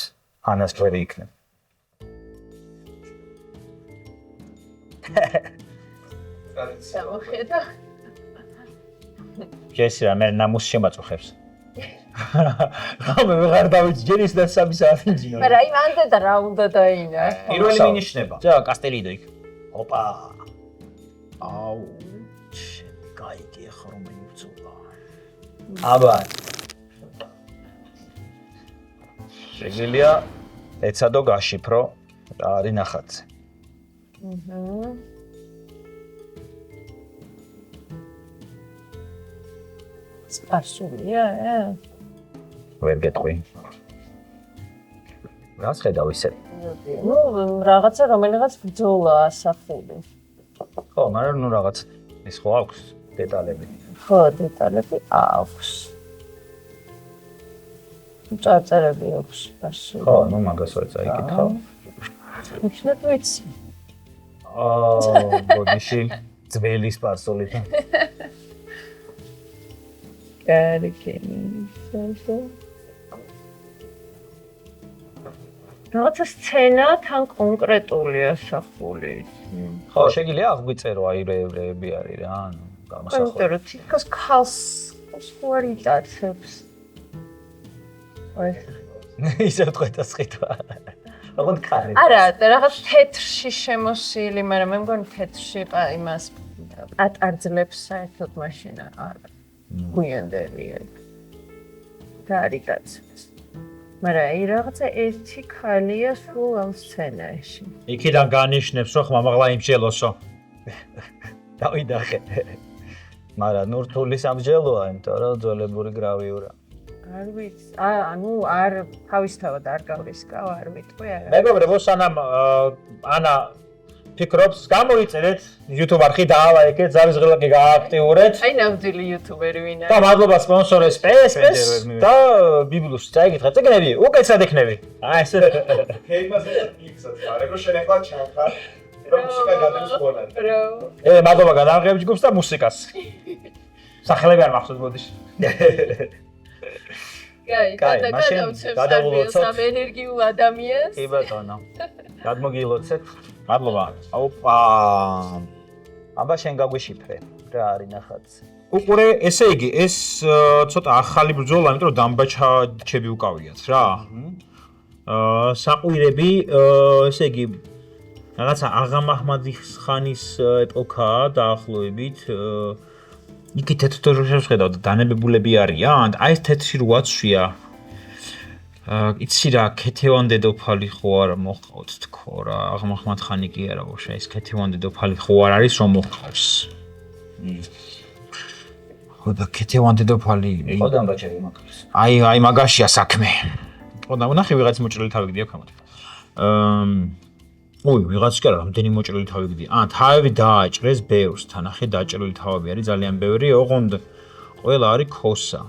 ანას ჭვერი იქნება. სამოხედა. ჯესი რა მე ნამუს შემაწუხებს. მე ვეღარ დავიჯერის და 3 საათი მძინო. მაგრამ აი მანდ და რა უნდა დაინა? პირველი მინიშნება. ჯა კასტელიდო იქ. ოპა. აუ. გაიგე ხო რომ მივწულა. აბა. შეგვიძლია ეცადო გაშიფრო რა არის ნახატზე. სპარსულია, ვერ გეტყვი. რას ხედავ ისე? ნუ რაღაცა რომელიღაც ბრძოლა ასახული. ხო, მაგრამ ნუ რაღაც ის ხო აქვს დეტალები. ხო, დეტალები აქვს. წარწერები აქვს სპარსული. ხო, ნუ მაგას ვერ წაიკითხავ. უჩნად ვიცი. ბოდიში ძველი სპარსულით. რაღაცა სცენა თან კონკრეტული ასახული. ხო, შეგიძლია აღგვიწერო აი რეები არის რა, ანუ გამოსახული. იმიტომ რომ თითქოს ქალს უარი დაცებს. აი ისე ვთქვეთა სხიტვა. ოღონდ ქალი. არა, რაღაც თეთრში შემოსილი, მაგრამ მე მგონი თეთრში იმას ატარძლებს საერთოდ მაშინა არა. გვიანდელია. და არის დაცებს. მაგრამ აი რაღაცა ერთი ქალია სულ ამ სცენაში. იქიდან განიშნებს რომ ხმამაღლა იმშელოსო. დავიდახე. მაგრამ ნუ რთული სამჯელოა, იმიტომ რომ ძველებური გრავიურა. არ ვიცი. ანუ არ თავისთავად არ გავრისკავ, არ ვიტყვი არა. მეგობრებო, სანამ ანა ფიქრობს, გამოიწერეთ YouTube არხი დაალაიქეთ, ზარისღილაკი გააქტიურეთ. აი ნამდვილი YouTuber-ი ვინ და არის? მადლობა სპონსორებს PSP ფენჯერ ვერ მივიღე. და ბიბლუს წაიგეთ წიგნები, უკეთესად ექნები. აი ესე. ჰეიმაზე ფიქსად ხარ, რომ შენ ახლა ჩახარ, რომ მუსიკა გადავის ხოლმე. მადლობა გადააღებ ჯგუფს და მუსიკას. სახელები არ მახსოვს ბოდიში. კაი, მაშინ გადავულოცოთ. ამ ენერგიულ ადამიანს. კი ბატონო. გადმოგილოცეთ. მადლობა. ოპა. აბა შენ გაგვიშიფრე. რა არის ნახატზე? უყურე, ესე იგი, ეს ცოტა ახალი ბრძოლა, იმიტომ რომ დამბაჩაჩები უკავიათ რა. საყვირები, ესე იგი, რაღაცა აღა მაჰმადის ხანის ეპოქაა დაახლოებით. იქ თეთრ-თეთრებს ხედავ და დანებებულები არიან. აი ეს თეთრი რუაცვია. იცი რა, ქეთევან დედოფალი ხო არა მოყავთ თქო რა, აღა მაჰმად ხანი კი არა ვაშა, ეს ქეთევან დედოფალი ხო არ არის რომ მოყავს. ხო და ქეთევან დედოფალი ხო დამბაჩები მაგას. აი მაგაშია საქმე. ხო და ნახე ვიღაც მოჭრილი თავი გდია ხამოთ. ვიღაც კი არა, რამდენი მოჭრილი თავი გდია. თავი დააჭრეს ბევრს, თანახე დაჭრილი თავები არის ძალიან ბევრი, ოღონდ ყველა არის ქოსა.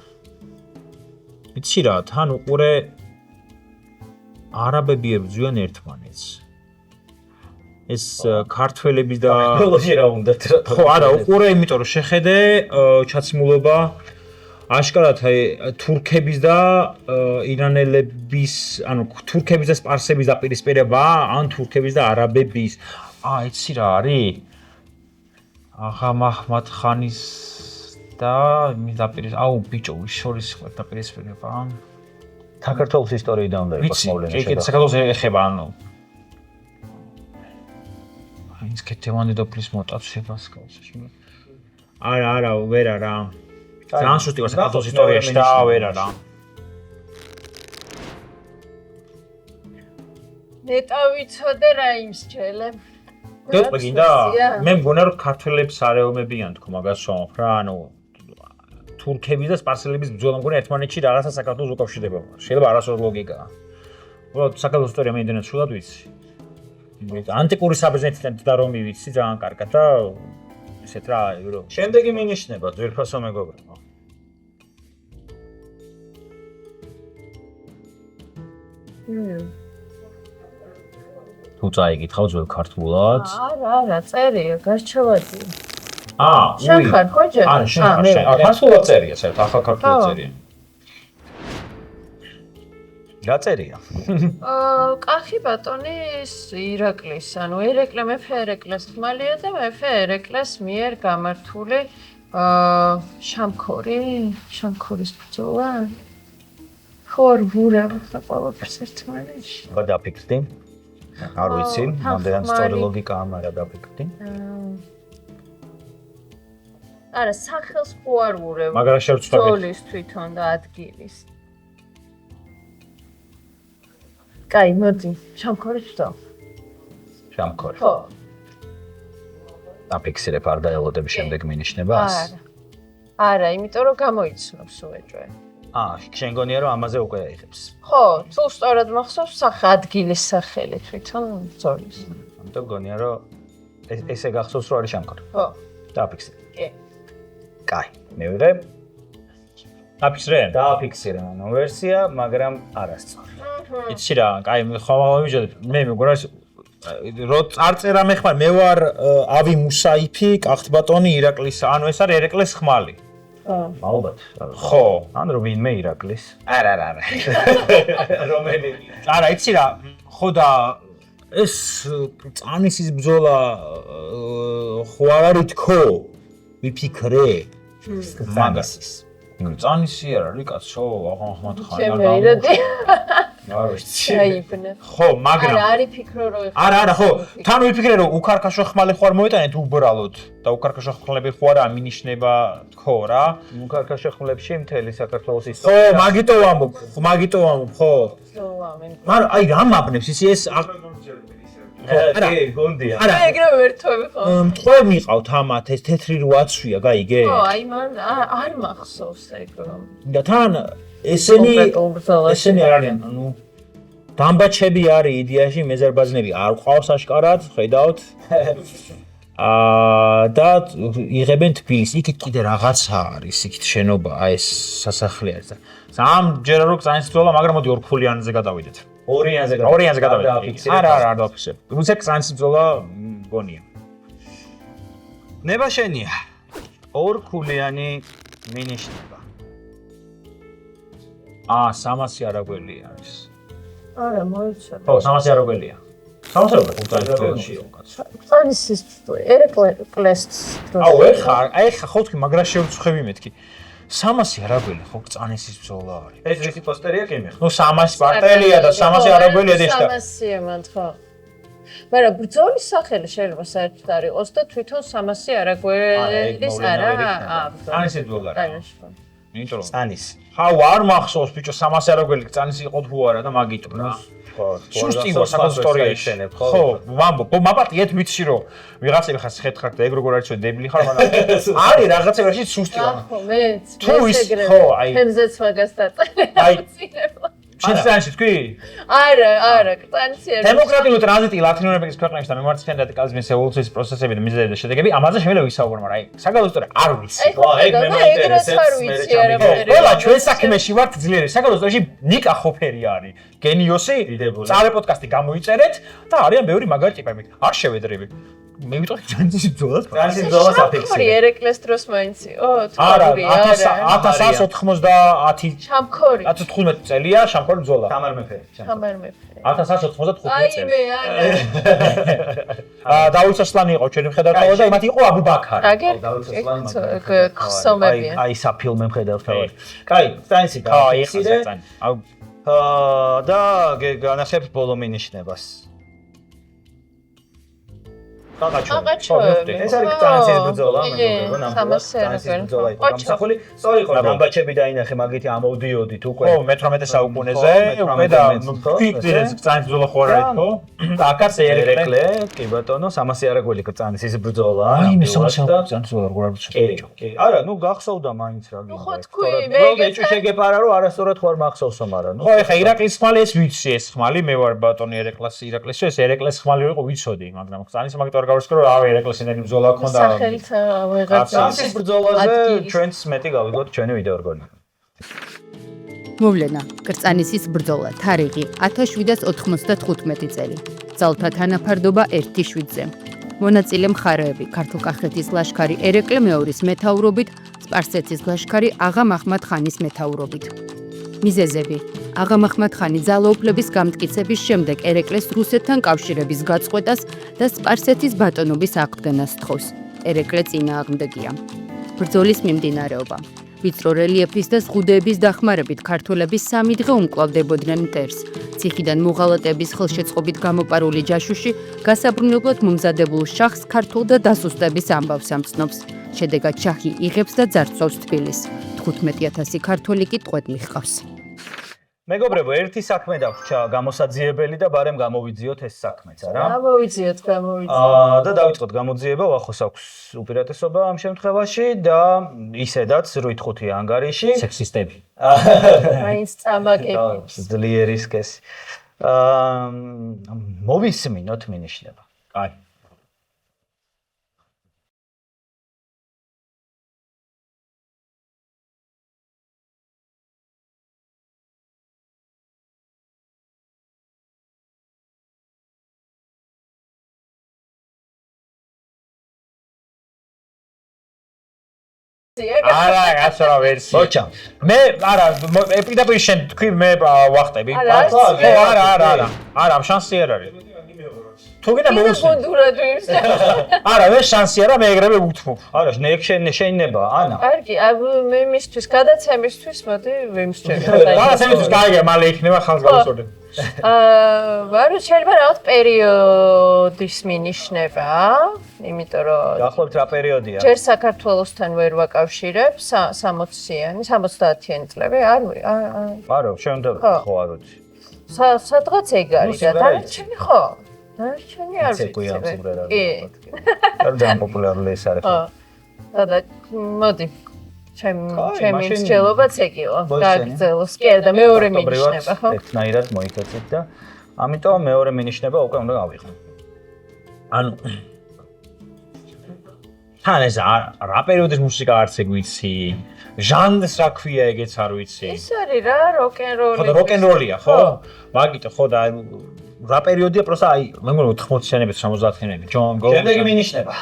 იცი რა, თან უყურე არაბები ებრძვიან ერთმანეთს. ეს ქართველები და ბოლოში რა უნდათ რა. ხო, არა, უყურე, იმიტომ რომ შეხედე ჩაცმულობა აშკარად თურქების და ირანელების, ანუ თურქების და სპარსების დაპირისპირება, ან თურქების და არაბების. იცი რა არის? აღა მაჰმად ხანის და იმის დაპირისპირება. ბიჭო, შორის ხარ დაპირისპირება. საქართველოს ისტორიიდან უნდა იყოს მოვლენა. კი, საქართველოს ეხება, ანუ ის ქეთევან დედოფლის მოტაცებას გავს. არა, ვერა რა. ძალიან სუსტი ვარ საქართველოს ისტორიაში და ვერა რა. ნეტა ვიცოდე რა იმსჯელე. გეტყვი გინდა? მე მგონა რომ ქართველებს არეომებიან თქო მაგას ვამბობ რა, ანუ თურქების და სპარსელების ბრძოლა მგონა ერთმანეთში რაღაცა საქართველოს უკავშირდება. შეიძლება არასოდეს ლოგიკაა. უბრალოდ საქართველოს ისტორია მე იმდენად სულად ვიცი. ანტიკური საბერძნეთიდან და რომი ვიცი ძალიან კარგად და ესეთ რა, რომ შემდეგი მინიშნება ძვირფასო მეგობრებო. თუ წაიგითხავ ძველ ქართულად. არა, წერია, გარჩევადია. უი. შენ ხარ ხო ჯერ? არა, შენ ხარ. ქართულად წერია, საერთოდ ახალ ქართულად წერია. რა წერია? კახი ბატონის ირაკლის, ანუ ერეკლე მეფე ერეკლეს ხმალია და მეფე ერეკლეს მიერ გამართული შამქორის ბრძოლა. ხო ვურა ყველაფერს ერთმანეთში. რა დაფიქრდი? არ ვიცი, რამდენად სწორი ლოგიკა ამარა დაფიქრდი. არა, სახელს ხო არ ვურევ. მაგრამ შევწყვეტ. ბრძოლის თვითონ და ადგილის. კაი, მოდი, შამქორის ბრძოლა. შამქორი. ხო. დაფიქსირებ არ დაელოდები შემდეგ მინიშნებას? არა, იმიტომ რომ გამოიცნობს უეჭვე. შენ გონია რომ ამაზე უკვე აიღებს. ხო, თუ სწორად მახსოვს, ადგილის სახელი თვითონ ბრძოლის. ამიტომ გონია რომ ესე გახსოვს რომ არის შამქორი. ხო. დაფიქსირე. კი. კაი, მივიღე. დაფიქსირე? დააფიქსირე ანუ ვერსია, მაგრამ არასწორი. იცი რა, კაი, ხომავიჯოდებ. მე მეგონა რო წარწერა მე ხმარ, მე ვარ ავი მუსაიფი, კახთბატონი ირაკლის, ანუ ეს არის ერეკლეს ხმალი. ალბათ. ხო. ანუ რომ ვინმე ირაკლის. არა. რომელი? არა, იცი რა, ხო და ეს წანისის ბრძოლა ხო არ არის თქო? ვიფიქრე? მაგასის. წანისი არ არის კაცო, აღარ ხარ. შემეირადი. არ ვიცი. აიბნე. ხო, მაგრამ არის ფიქრო რომ არა, ხო. თან ვიფიქრე რომ უკარკაშო ხმალი ხო არ მოეტანეთ უბრალოდ და უკარკაშო ხმლები ხო არა მინიშნება თქო რა. უკარკაშო ხმლებში მთელი საქართველოს ის. ხო, მაგიტო ვამბობ, ხო. მაგრამ აი რა მაბნებს ისი ეს კი, გონდია. არა, ეგრევე ვერთვები ხო? თქვენ მიყავთ ამათ ეს თეთრი რო აცვია, გაიგე? ხო, აი მან არ მახსოვს ეგ რომ. და თან ესენი არ არიან, ანუ დამბაჩები არის იდეაში, მეზარბაზნები არ ყავს აშკარად, ხედავთ. და იღებენ თბილისს, იქით კიდე რაღაცა არის, იქით შენობა, ეს სასახლე არის. სამჯერ რო წაინს ბრძოლა, მაგრამ მოდი ორქულიანზე გადავიდეთ. ორიანზე გადავიდეთ. არა, არ დავფიქსებ. უცებ წაინს ბრძოლა გონია. ნება შენია. ორქულიანი მინიშნება. 300 არაგველი არის. არა, მოიცა. ხო, 300 არაგველია. 300 არაგველი კაცო. წანისის ერეკლეს ეხა ხო თქვი, მაგრამ შევწუხები მეთქი. 300 არაგველი ხო წანისის ბრძოლა არის. ეს რისი პოსტერია კი მე. ნუ 300 პარტელია და 300 არაგველია და 300-ია მანდ ხო. მაგრამ ბრძოლის სახელი შეიძლება საერთოდ არ იყოს და თვითონ 300 არაგველის არა. წანისის ბრძოლა რა. იმიტომ რომ წანის. ხაუ არ მახსოვს ბიჭო 300 არაგველი წანის იყო თუ არა და მაგიტო რა. შუსტივა საკუთარ ისტორიაში. ხო, ვამბობ, მაპატიეთ ვიცი რომ ვიღაცები ხარ შეხეთქარ და ეგ როგორ არის დებლი ხარ, მაგრამ არის რაღაცა ვერში შუსტივა. ხო, მეც. თუ ის ხო, აი. თემზეც მაგას დაწერე. აი. შენსანში თქვი? არა, კტანცია. დემოკრატიული ტრანზიტი ლათინური ამერიკის ქვეყნებისგან მიმართuleben რადიკალიზმის ევოლუციის პროცესები და მიზეზები და შედეგები, ამაზე შემიძლია ვისაუბროთ, მაგრამ აი, საგალო ისტორია არ ვიცი. ეგ მე მაინტერესებს, მე ჩამიგე. ყველა ჩვენ საქმეში ვართ ძლიერი. საგალო ისტორიაში ნიკა ხოფერი არის. გენიოსი, წარე პოდკასტი გამოიწერეთ და არიან ბევრი მაგარი ტიპები. არ შევედრები. მე ვიტყვი წანისის ბრძოლას. წანისის ბრძოლას აფიქსირე. ერეკლეს დროს მაინცი. არა, 1110 შამქორი. 15 წელია შამქორი ბრძოლა. თამარ მეფე. 1195 აი წელი. მე არა. დავით ასლანი იყო ჩვენი მხედართმთავარი და იმათ იყო აბუბაქარი. აგერ ხსომებია. აი საფილმე მხედართმთავარი. კაი, წანისი გაიფიქსირე. და განახებ ბოლო მინიშნებას. ყაყაჩო. ეს არის წანისის ბრძოლა, მეგობრებო, ნამდვილად წანისის ბრძოლა იყო გამოსახული. სწორი იყო, დამბაჩები დაინახე, მაგითი ამოდიოდით უკვე. ხო, მე-18 საუკუნეზე, უკვე და ფიქრეს წანის ბრძოლა ხო არ არის, ხო? და აქაც ერეკლე, კი ბატონო, 300 არაგველი წანისის ბრძოლა. აი, მე 300 წანის ბრძოლა როგორ არ ვიცი. კი. არა, ნუ გახსოვდა მაინც რა გინდა. ხო, თქვი, ეჭვი შეგეპარა, რომ არასწორად ხო არ მახსოვსო, მაგრამ ნუ. ხო, ეხა ირაკლის ხმალი ეს ვიცი, ეს ხმალი, მე ვარ ბატონი ირაკლისო, ეს ერეკლეს ხმალი იყო ვიცოდი, მაგრამ წანის მაგით არ გავისკრო, რომ რავი ერეკლესინელი ბრძოლა ქონდა. სახელით ვეღარ წანისის ბრძოლაზე ჩვენც მეტი გავიგოთ ჩვენი ვიდეო რგოლი. მოვლენა: კრწანისის ბრძოლა, თარიღი 1795 წელი. ძალთა თანაფარდობა 1:7-ზე. მონაწილე მხარეები: ქართულ-კახეთის ლაშქარი ერეკლე მეორის მეთაურობით, სპარსეთის ლაშქარი აღა-მაჰმად ხანის მეთაურობით. მიზეზები: აღა-მაჰმად ხანი ძალაუფლების გამტკიცების შემდეგ ერეკლეს რუსეთთან კავშირების გაწყვეტას და სპარსეთის ბატონობის აღდგენას თხოვს. ერეკლე წინააღმდეგია. ბრძოლის მიმდინარეობა: ვიწრო რელიეფის და ზღუდეების დახმარებით ქართველები 3 დღე უმკლავდებოდნენ მტერს. ციხიდან მოღალატების ხელშეწყობით გამოპარული ჯაშუში გასაბრუნებლად მომზადებულ შახს ქართულ და დასუსტების ამბავს ამცნობს. შედეგად შახი იღებს და ძარცვავს თბილისს. 15,000 ქართველი კი ტყვედ მიჰყავს. მეგობრებო, ერთი საქმე დაგვჭა გამოსაძიებელი და ბარემ გამოვიძიოთ ეს საქმეც, არა? გამოვიძიოთ. და დავიწყოთ გამოძიება, ვახოს აქვს უპირატესობა ამ შემთხვევაში და ისედაც 8-5 ანგარიში. სექსისტები. მაინც წამაგები. ძლიერი სქესი. მოვისმინოთ მინიშნება. კაი. არა, გასწორა ვერსია. მოჭა. მე არა, პირდაპირ შენ თქვი მე ვახტები. არა, ამ შანსი არ არის. თუ გინდა მოვუსმენ. გონდურად ვიმსე. არა, მე შანსი არა, მე ეგრევე ვუთმობ. არა, შეიძლება, ანა. კარგი, მე მისთვის გადაცემისთვის მოდი ვიმსჯერ. გადაცემისთვის გაიგე, მალე იქნება ხალხს გავუსწორდე. ვარო შეიძლება რაღაც პერიოდის მინიშნება, იმიტომ რომ გახლობთ რა პერიოდია? ჯერ საქართველოსთან ვერ ვაკავშირებ 60-იანი, 70-იანი წლები, არ არა, შენ და ხო არ ვიცი. სადღაც ეგ არის და დანარჩენი ხო? დანარჩენი არ ვიცი. კი. ძალიან პოპულარული ეს არის. ხო. და მოდი ჩემი მსჯელობაც ეგიო. გაგრძელოს. კი, და მეორე მინიშნება, ხო? ერთნაირად მოიქცეთ და ამიტომ მეორე მინიშნება უკვე უნდა გავიღო. ანუ თან ეს რა პერიოდის მუსიკა არც ეგ ვიცი. ჟანრს რა ქვია ეგეც არ ვიცი. ეს არის რა როკ-ენ-როლი. ხო და როკ-ენ-როლია, ხო? მაგიტო ხო და რა პერიოდია პროსა აი მე მგონი 80-იანები 70-იანები. ჯონ გოლ. შემდეგი მინიშნება.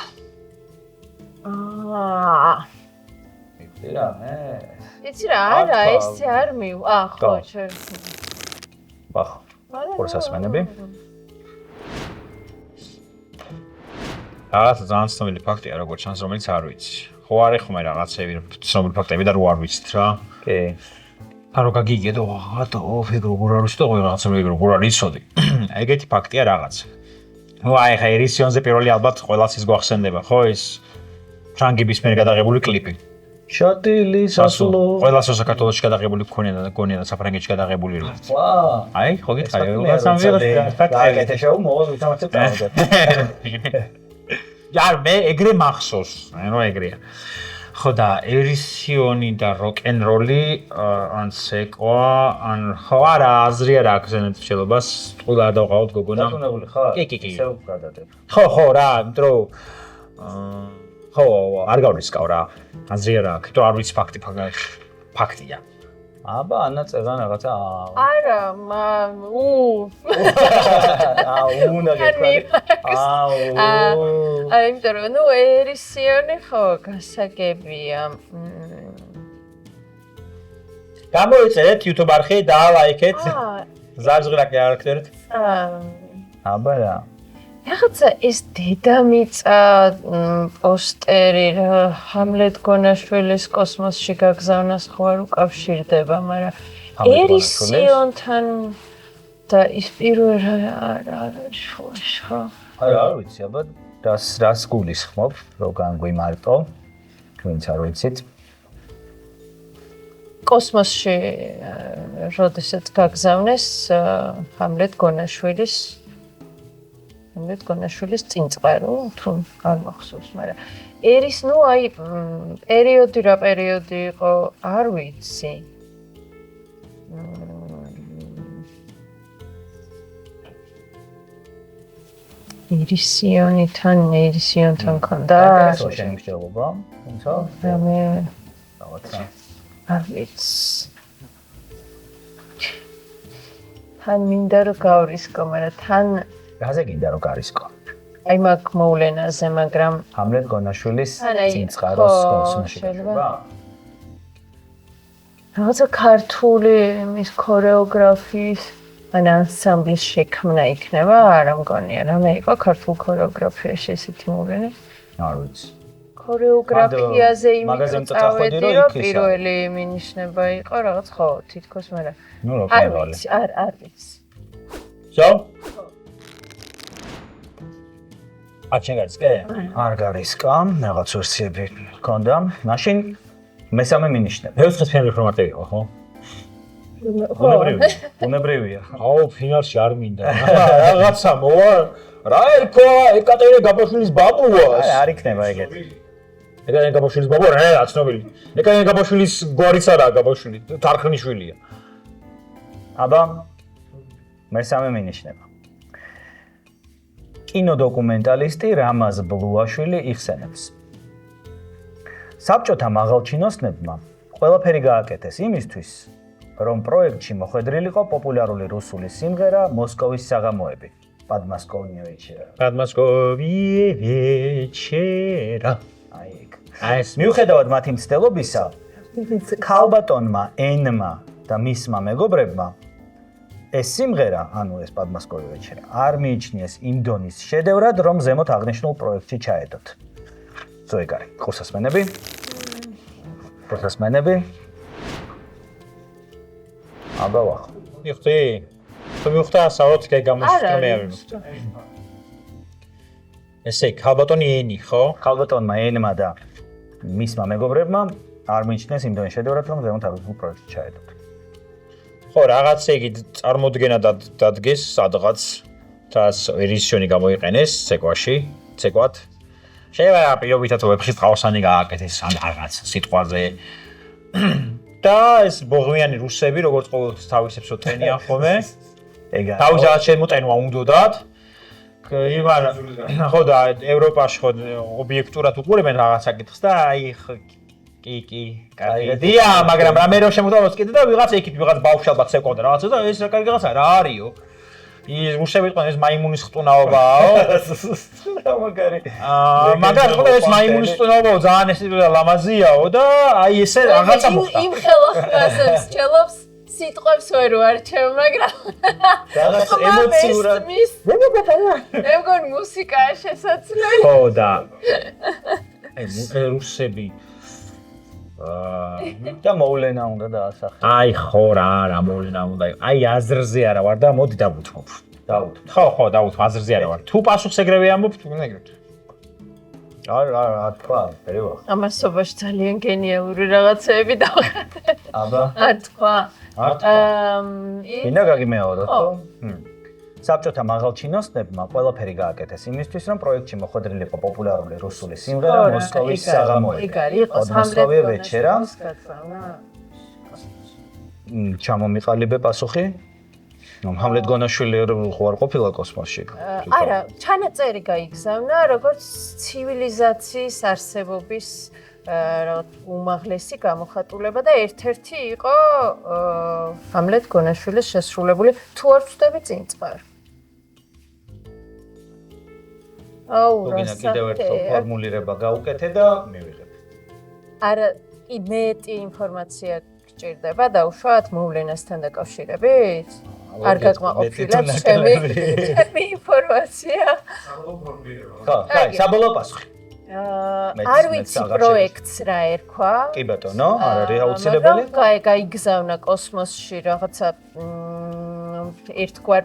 იცი რა, არა, ესე არ მიუ. ხო, შენ. ბახ. პროცესმენები. რაღაც ძალიან ცნობილი ფაქტია, როგორც ჩანს, რომელიც არ ვიცი. ხო არის ხომ რაღაცები ცნობილი ფაქტები და რო არ ვიცით რა. კი. არო გაგიგედო, ატო, როგორ არის და რაღაცა როგორ არის იცოდი. ეგეთი ფაქტია რაღაც. ნუ აი ხა ერისიონზე პირველი ალბათ ყველას ის გვახსენდება, ხო ის ფრანგების მიერ გადაღებული კლიპი. შატილი სასულო. ყველას საქართველოში გადაღებული გქონია და საფრანგეთში გადაღებული რო. აი, ხო გითხარი, როგორ სამვირო ფაქტია შოუ მოვა ვითამაშებ დავდე. ჯარ მე ეგრე მახსოვს, ანუ ეგრეა. ხო და ერისიონი და როკ-ენ-როლი ან ცეკვა, ან ხო არა, აზრი არ აქვს ზენეთ მშელობას, ტყუილ არ დავყავთ გოგონა. დაწუნებული ხარ? კი. ისე გადადებ. ხო რა, იმიტომ ხო, არ გავრისკავ რა. აზრი არ აქვს, თუ არ ვიცი ფაქტია. აბა, ანა წერან რაღაცა. არა, უნდა გეტყვი. იმიტომ რომ ნუ ერისიონი ხო გასაგებია. გამოიწერეთ YouTube არხი და ლაიქეთ. ზარზღრაკი არქტერთ. აბა რა. რაღაცა ეს დედამიწა პოსტერი ჰამლეტ გონაშვილის კოსმოსში გაგზავნას ხო არ უკავშირდება, მაგრამ ერისიონთან და ის პირველ არ არის ხო? არ ვიცი, აბა რას გულისხმობ, რო განგვიმარტო. თქვენც არ ვიცით. კოსმოსში როდესაც გაგზავნეს ჰამლეტ გონაშვილის წინწყარო, თუ არ მახსოვს, მაგრამ ერის ნუ აი პერიოდი რა პერიოდი იყო, არ ვიცი. ერისიონთან ქონდა შენი მსჯელობა, თუმცა მე რაღაცა არ ვიცი. თან მინდა რომ გავრისკო, მაგრამ თან რაზე გინდა რომ გარისკო? აი მაგ მოვლენაზე, მაგრამ ჰამლეტ გონაშვილის არა, წინწყაროს ხო, კონსულში შეიძლება. გაჩვენა. რაღაცა ქართული მის ქორეოგრაფიის ან ანსამბლის შექმნა იქნება, არა მგონია, რამე იყო ქართულ ქორეოგრაფიაში ესეთი მოვლენა. არ ვიცი. ქორეოგრაფიაზე მაგაზე იმიტომ წავედი, წავედი, რომ რომ იქ ისა. პირველი მინიშნება იყო რაღაც ხო, თითქოს, მაგრამ ნუ არ როკ-ენ-როლი. ვიცი, არ ვიცი. Всё? აჩენ გარისკე? არ გარისკა, რაღაც ვერსიები ჰქონდა. მაშინ მესამე მინიშნება. მეოთხე ფინალი უფრო მარტივი იყო, ხო? უნებრივია. აუ, ფინალში არ მინდა. რაღაცა მოვა. რა ერქვა ეკატერინე გაბაშვილის ბაბუას? არ იქნება ეგეთი. ეკატერინე გაბაშვილის ბაბუა რა ცნობილი. ეკატერინე გაბაშვილის გვარიც არაა გაბაშვილი, თარხნიშვილია. აბა მესამე მინიშნება. კინოდოკუმენტალისტი რამაზ ბლუაშვილი იხსენებს. საბჭოთა მაღალჩინოსნებმა ყველაფერი გააკეთეს იმისთვის, რომ პროექტში მოხვედრილიყო პოპულარული რუსული სიმღერა მოსკოვის საღამოები. Подмосковье-вечера. აი ეგ. აი ეს მიუხედავად მათი მცდელობისა, ქალბატონმა ენმა და მისმა მეგობრებმა ეს სიმღერა, ანუ ეს Подмосковье-вечера, არ მიიჩნიეს იმ დონის შედევრად, რომ ზემოთ აღნიშნულ პროექტში ჩაედოთ. ეგ არის. ყურსასმენები. აბა ვახ. მიხდი? თუ მიხდა ასაოთ კაი გამოშკრმეა მიხდა. ესე ქალბატონი ენი, ხო? ქალბატონმა ენმა და მისმა მეგობრებმა არ მიიჩნიეს იმ დონის შედევრად, რომ ზემოთ აღნიშნულ პროექტში ჩაედოთ. ხო, რაღაც იგი წარმოდგენა დადგეს სადღაც თას ერისიონი გამოიყენეს ცეკვად. შეიძლება პირობითად ვებხის ყავსანი გააკეთეს ან რაღაც სიტყვაზე. და ეს ბოღმიანი რუსები, როგორც ყოველთვის თავისებს ოტენიან ხოლმე. ეგ არის. თავის რაღაც შემოტენვა უნდათ. იმან ხო და ევროპაში ხო ობიექტურად უყურებენ რაღაც საკითხს და აი კი, კარგია, მაგრამ რამე რო შემოთავაზ კიდე და ვიღაც იქით ვიღაც ბავშვალბა ცეკვავდა რაღაცა და ეს რა კარგი რაღაცა რა არისო? ის რუსები იყვნენ ეს მაიმუნის ხტუნაობაო. მაგარი. მაგრამ ხო ეს მაიმუნის ხტუნაობაო ძალიან ეს ლამაზიაო და აი ესე რაღაცა მოხდა. იმ ხელახასებს ჩელობს სიტყვებს ვერ ვარჩევ, მაგრამ რაღაც ემოციურად. მე მგონი მუსიკაა შესაძლებელი. ხო და აი რუსები და მოვლენა უნდა დაასახელოს. აი ხო რა მოვლენა უნდა იყოს. აი აზრზე არა ვარ და მოდი დავუთმობ. ხო, დავუთმობ, აზრზე არა ვარ. თუ პასუხს ეგრევე ამბობ, თუ ეგრევე. არ თქვა, პერივა. ამასობაში ძალიან გენიალური რაღაცეები დავხატე. აბა. არ თქვა. ინდა გაგიმეოროთ, ხო? საბჭოთა მაღალჩინოსნებმა ყველაფერი გააკეთეს იმისთვის, რომ პროექტში მოხვედრილიყო პოპულარული რუსული სიმღერა მოსკოვის საღამოები. ეგ არის, იყო Подмосковье-вечера. ჩამომიყალიბე პასუხი? ჰამლეტ გონაშვილი ხო არ ყოფილა კოსმოსში? არა, ჩანაწერი გაიგზავნა, როგორც ცივილიზაციის არსებობის რაღაც უმაღლესი გამოხატულება და ერთ-ერთი იყო ჰამლეტ გონაშვილის შესრულებული თუ არ ვწდები წინწყარ. გოგინა კიდევ ერთხელ ფორმულირება გაუკეთე და მივიღებ. არა, მეტი ინფორმაცია გჭირდება დაუშვათ მოვლენასთან დაკავშირებით? არ გაკმაყოფილებ ჩემი ინფორმაცია. ხო, საბოლოო პასუხი. არ ვიცი პროექტს რა ერქვა. კი ბატონო, არ არის აუცილებელი. გაიგზავნა კოსმოსში რაღაცა ერთგვარ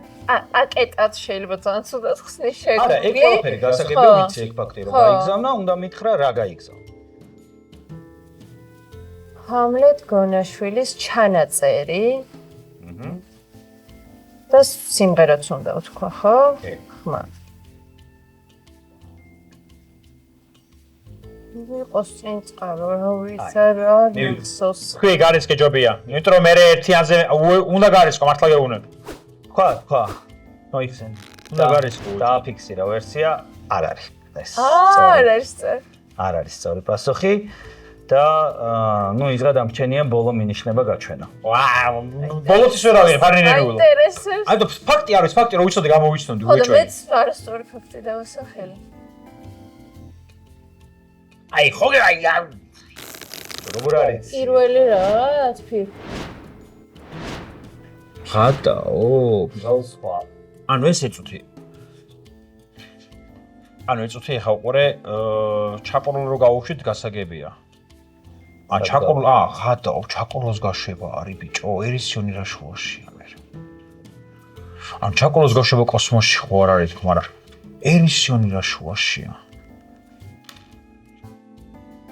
აკეტად შეიძლება ძალიან ცუდად ხსნის შეგვიძლია. არა, ეგ ყველაფერი გასაგებია, ვიცი ეგ ფაქტი რომ გაიგზავნა, უნდა მითხრა რა გაიგზავნა. ჰამლეტ გონაშვილის ჩანაწერი. და სიმღერაც უნდა ვთქვა, ხო? ხმა. იყოს წინწყარო, რა ვიცი რა, ნიქსოს. თქვი გარისკე ჯობია. იმიტომ რომ მე ერთიანზე უნდა გარისკო, მართლა გეუბნები. თქვა. მოიხსენ. უნდა გარისკო. დააფიქსირა ვერსია არ არის. ეს არ არის. არ არის სწორი პასუხი. და ნუ იზღა დამრჩენია ბოლო მინიშნება გაჩვენა. ვაუ, ბოლოთის ვერავინ ფარინერული. აინტერესებს. აი და ფაქტი არის, ფაქტი რომ ვიცოდი გამოვიცნობდი ხო და უეჭველი. მეც არასწორი ფაქტი დავასახელე. აი ხო აი როგორ არის? პირველი რა, თფი. ხატაო. სხვა. ანუ ეს ეწუთი. ანუ ეწუთი ხა უყურე ჩაკურულ რო გავუშვით გასაგებია. ჩაკურულ ხატაო, ჩაკურლოს გაშვება არის ბიჭო, ერისიონი რა შუაშია მე. ანუ ჩაკურლოს გაშვება კოსმოსში ხო არ არის, მაგრამ ერისიონი რა შუაშია.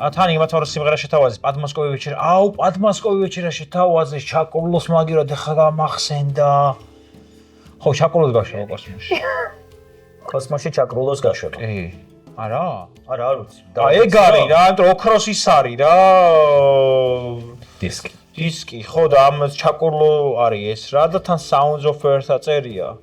თან იმათ ვარ სიმღერა შეთავაზეს პადმოსკოვი ვეჩერა. აუ, პადმოსკოვი ვეჩერა შეთავაზეს ჩაკურლოს მაგირად ეხა გამახსენდა. ხო, ჩაკურლოს გაშვება კოსმოსში. კოსმოსში ჩაკრულოს გაშვება. კი. არა? არა, არ ვიცი. ეგ არის რა, ოქროსის არის რა. დისკი. დისკი, ხო და ამ ჩაკურლო არის ეს რა და თან Sounds of Earth აწერია.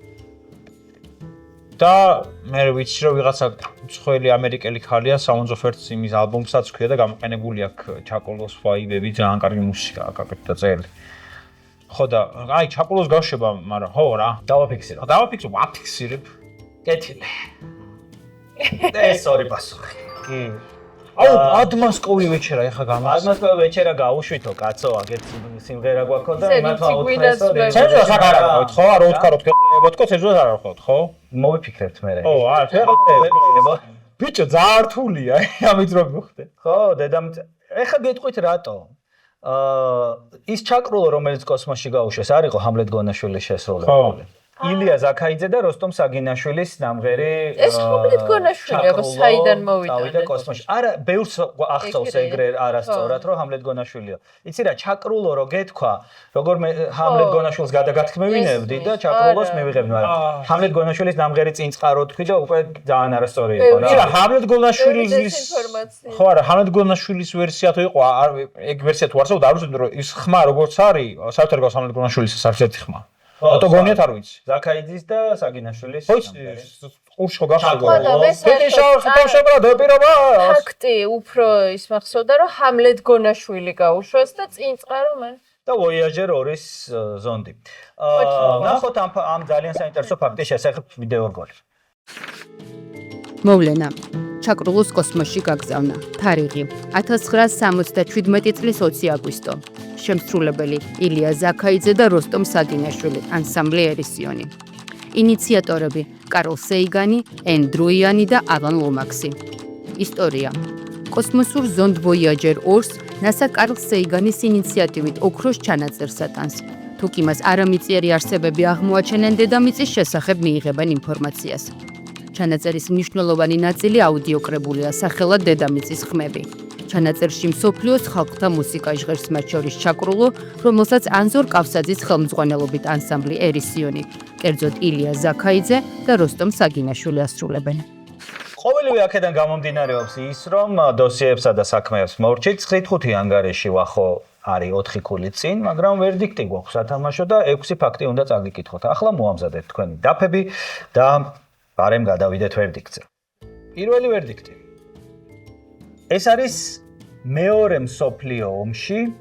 და მე ვიცი რომ ვიღაცა მსხვილი ამერიკელი ხალია Sounds of Earth იმის ალბომსაც ქვია და გამოყენებული აქვს ჩაკურლოს ვაიბები, ძალიან კარგი მუსიკა აქვს აქ დაწერილი. ხო და აი ჩაკურლოს გაშვება, მაგრამ ხო რა. დავაფიქსირო. დავაფიქსირებ, ვაფიქსირებ. კეთილი. ეს ორი პასუხი. კი. აუ, პადმოსკოვი ვეჩერა ეხა გამახსენდა. პადმოსკოვი ვეჩერა გაუშვითო, კაცო, აგეთ სიმღერა გვაქო და იმათ გვინდას აუთხრესო. ცენზურას არ არავთ, ხო? არ უთხაროთ კეთებოდკო, ცენზურას არ არავთ, ხო? მოვიფიქრებთ მე. ო, არა, ვეფიქრებო. ბიჭო, ძალიან რთულია, ამით რომ მოხდე. ხო, დედამ ეხა გეტყვით რატო? ის ჩაკრულო, რომელიც კოსმოსში გაუშვეს, არ იყო ჰამლეტ გონაშვილის შესრულებული. ილია ზაქაიძე და როსტომ საგინაშვილის ნამღერი ეს ჰამლეტ გონაშვილი აბა საიდან მოვიდა კოსმოსში. არა, ბევრს ახსოვს ეგრე არასწორად, რომ ჰამლეტ გონაშვილია. იცი რა, ჩაკრულო რო გეთქვა, როგორ მე ჰამლეტ გონაშვილს გადაგათქმევინებდი და ჩაკრულოს მივიღებდი, მაგრამ ჰამლეტ გონაშვილის ნამღერი წინ წყარო თქვი და უკვე ძალიან არასწორი იყო რა. იცი რა, ჰამლეტ გონაშვილის ინფორმაცია. ხო არა, ჰამლეტ გონაშვილის ვერსია თუ იყო, ეგ ვერსია თუ არსებობდა, არ ვიცი რომ ის ხმა როგორც არის, საერთოდ არ გავს ჰამლეტ გონაშვილის საერთო ხმა. ატო გონიათ არ ვიცი. ზაქაიძის და საგინაშვილის. ხო, ყურში ხო გახსოვდა. ფაქტი უფრო ის მახსოვდა რომ ჰამლეტ გონაშვილი გაუშვეს და წინ წყარო მან. და Voyager 2-ის ზონდი. ნახოთ ამ ძალიან საინტერესო ფაქტის შესახებ ვიდეო რგოლი. მოვლენა. ჩაკრულოს კოსმოსში გაგზავნა. თარიღი 1977 წლის 20 აგვისტო. შემსრულებელი ილია ზაქაიძე და როსტომ საგინაშვილი, ანსამბლი ერისიონი. ინიციატორები კარლ სეიგანი, ენდრუ იანი და ალან ლომაქსი. ისტორია. კოსმოსურ ზონდ Voyager 2-ს NASA კარლ სეიგანის ინიციატივით ოქროს ჩანაწერს ატანს. თუკი მას არამიწიერი არსებები აღმოაჩენენ, დედამიწის შესახებ მიიღებენ ინფორმაციას. ჩანაწერის მნიშვნელოვანი ნაწილი აუდიოკრებულია სახელად დედამიწის ხმები. ჩანაწერში მსოფლიოს ხალხთა მუსიკა ჟღერს, მათ შორის ჩაკრულო, რომელსაც ანზორ კავსაძის ხელმძღვანელობით ანსამბლი ერისიონი, კერძოდ ილია ზაქაიძე და როსტომ საგინაშვილი ასრულებენ. ყოველივე აქედან გამომდინარეობს ის, რომ დოსიეებსა და საქმეებს მორჩით 9-5 ანგარიში ვახო არის 4 ქულით წინ, მაგრამ ვერდიქტი გვაქვს სათამაშო და 6 ფაქტი უნდა წაგიკითხოთ. ახლა მოამზადეთ თქვენი დაფები და ბარემ გადავიდეთ ვერდიქტზე. პირველი ვერდიქტი. ეს არის მეორე მსოფლიო ომში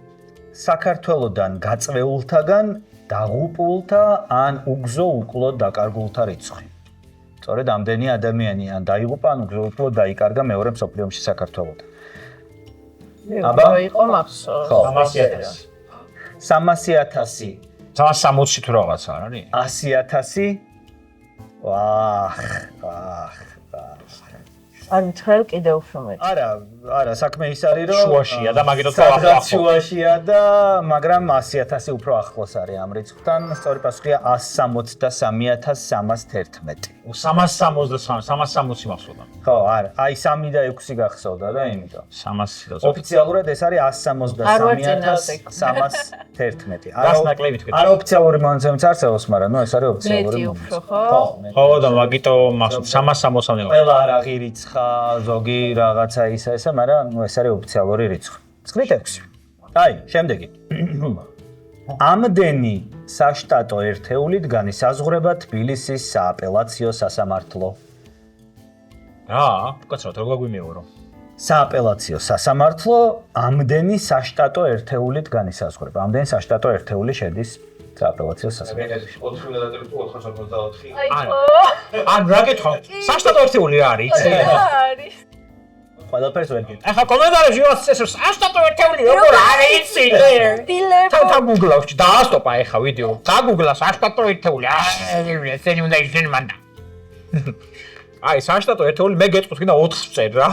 საქართველოსთან გაწვეულთაგან დაღუპულთა ან უგზო უკლოდ დაკარგულთა რიცხვი. სწორედ ამდენი ადამიანი ან დაიღუპა, ან უგზო უკლოდ დაიკარგა მეორე მსოფლიო ომში საქართველოსთან. აბა იყო მახსოვს. 300,000. 300,000. 360 თუ რაღაცა არ არის? 100,000. ვაჰ. ან თელ კიდე უფრო მეტი. არა, საქმე ის არის, რომ შუაშია და მაგითაც ახლოს. შუაშია და მაგრამ 100,000 უფრო ახლოს არის ამ რიცხვთან. სწორი პასუხია 163,311. 360 მახსოვდა. ხო, არა. აი 3 და 6 გახსოვდა და იმიტომ. 300. ოფიციალურად ეს არის 163,311. გასნაკლები თქვი. არა ოფიციალური მონაცემიც არსებობს, მაგრამ ნუ ეს არის ოფიციალური მეტი უფრო ხო? ხო და მაგიტო მახსოვდა 360. ყველა არაღი რიცხა, ზოგი რაღაცა ისა, მაგრამ ნუ ეს არის ოფიციალური რიცხვი. 9-6. აი, შემდეგი. ამდენი საშტატო ერთეულით განისაზღვრება თბილისის სააპელაციო სასამართლო. რა, უკაცრავად, როგორ გვიმეორო? სააპელაციო სასამართლო ამდენი საშტატო ერთეულით განისაზღვრება. ამდენი საშტატო ერთეული შედის სააპელაციო სასამართლოში. 474. ან რა გითხო? საშტატო ერთეული რა არის? არის. ყველაფერს ვერ გეტყვი. ახლა კომენტარებში ვასწრებს რომ საშტატო ერთეული როგორ არის იცი? დილებო. თან გუგლავში დაასტოპა ახლა ვიდეო. დაგუგლა საშტატო ერთეული. ესენი უნდა ისინი მანდა. აი საშტატო ერთეული მე გეტყვით კიდე 4 წერ რა.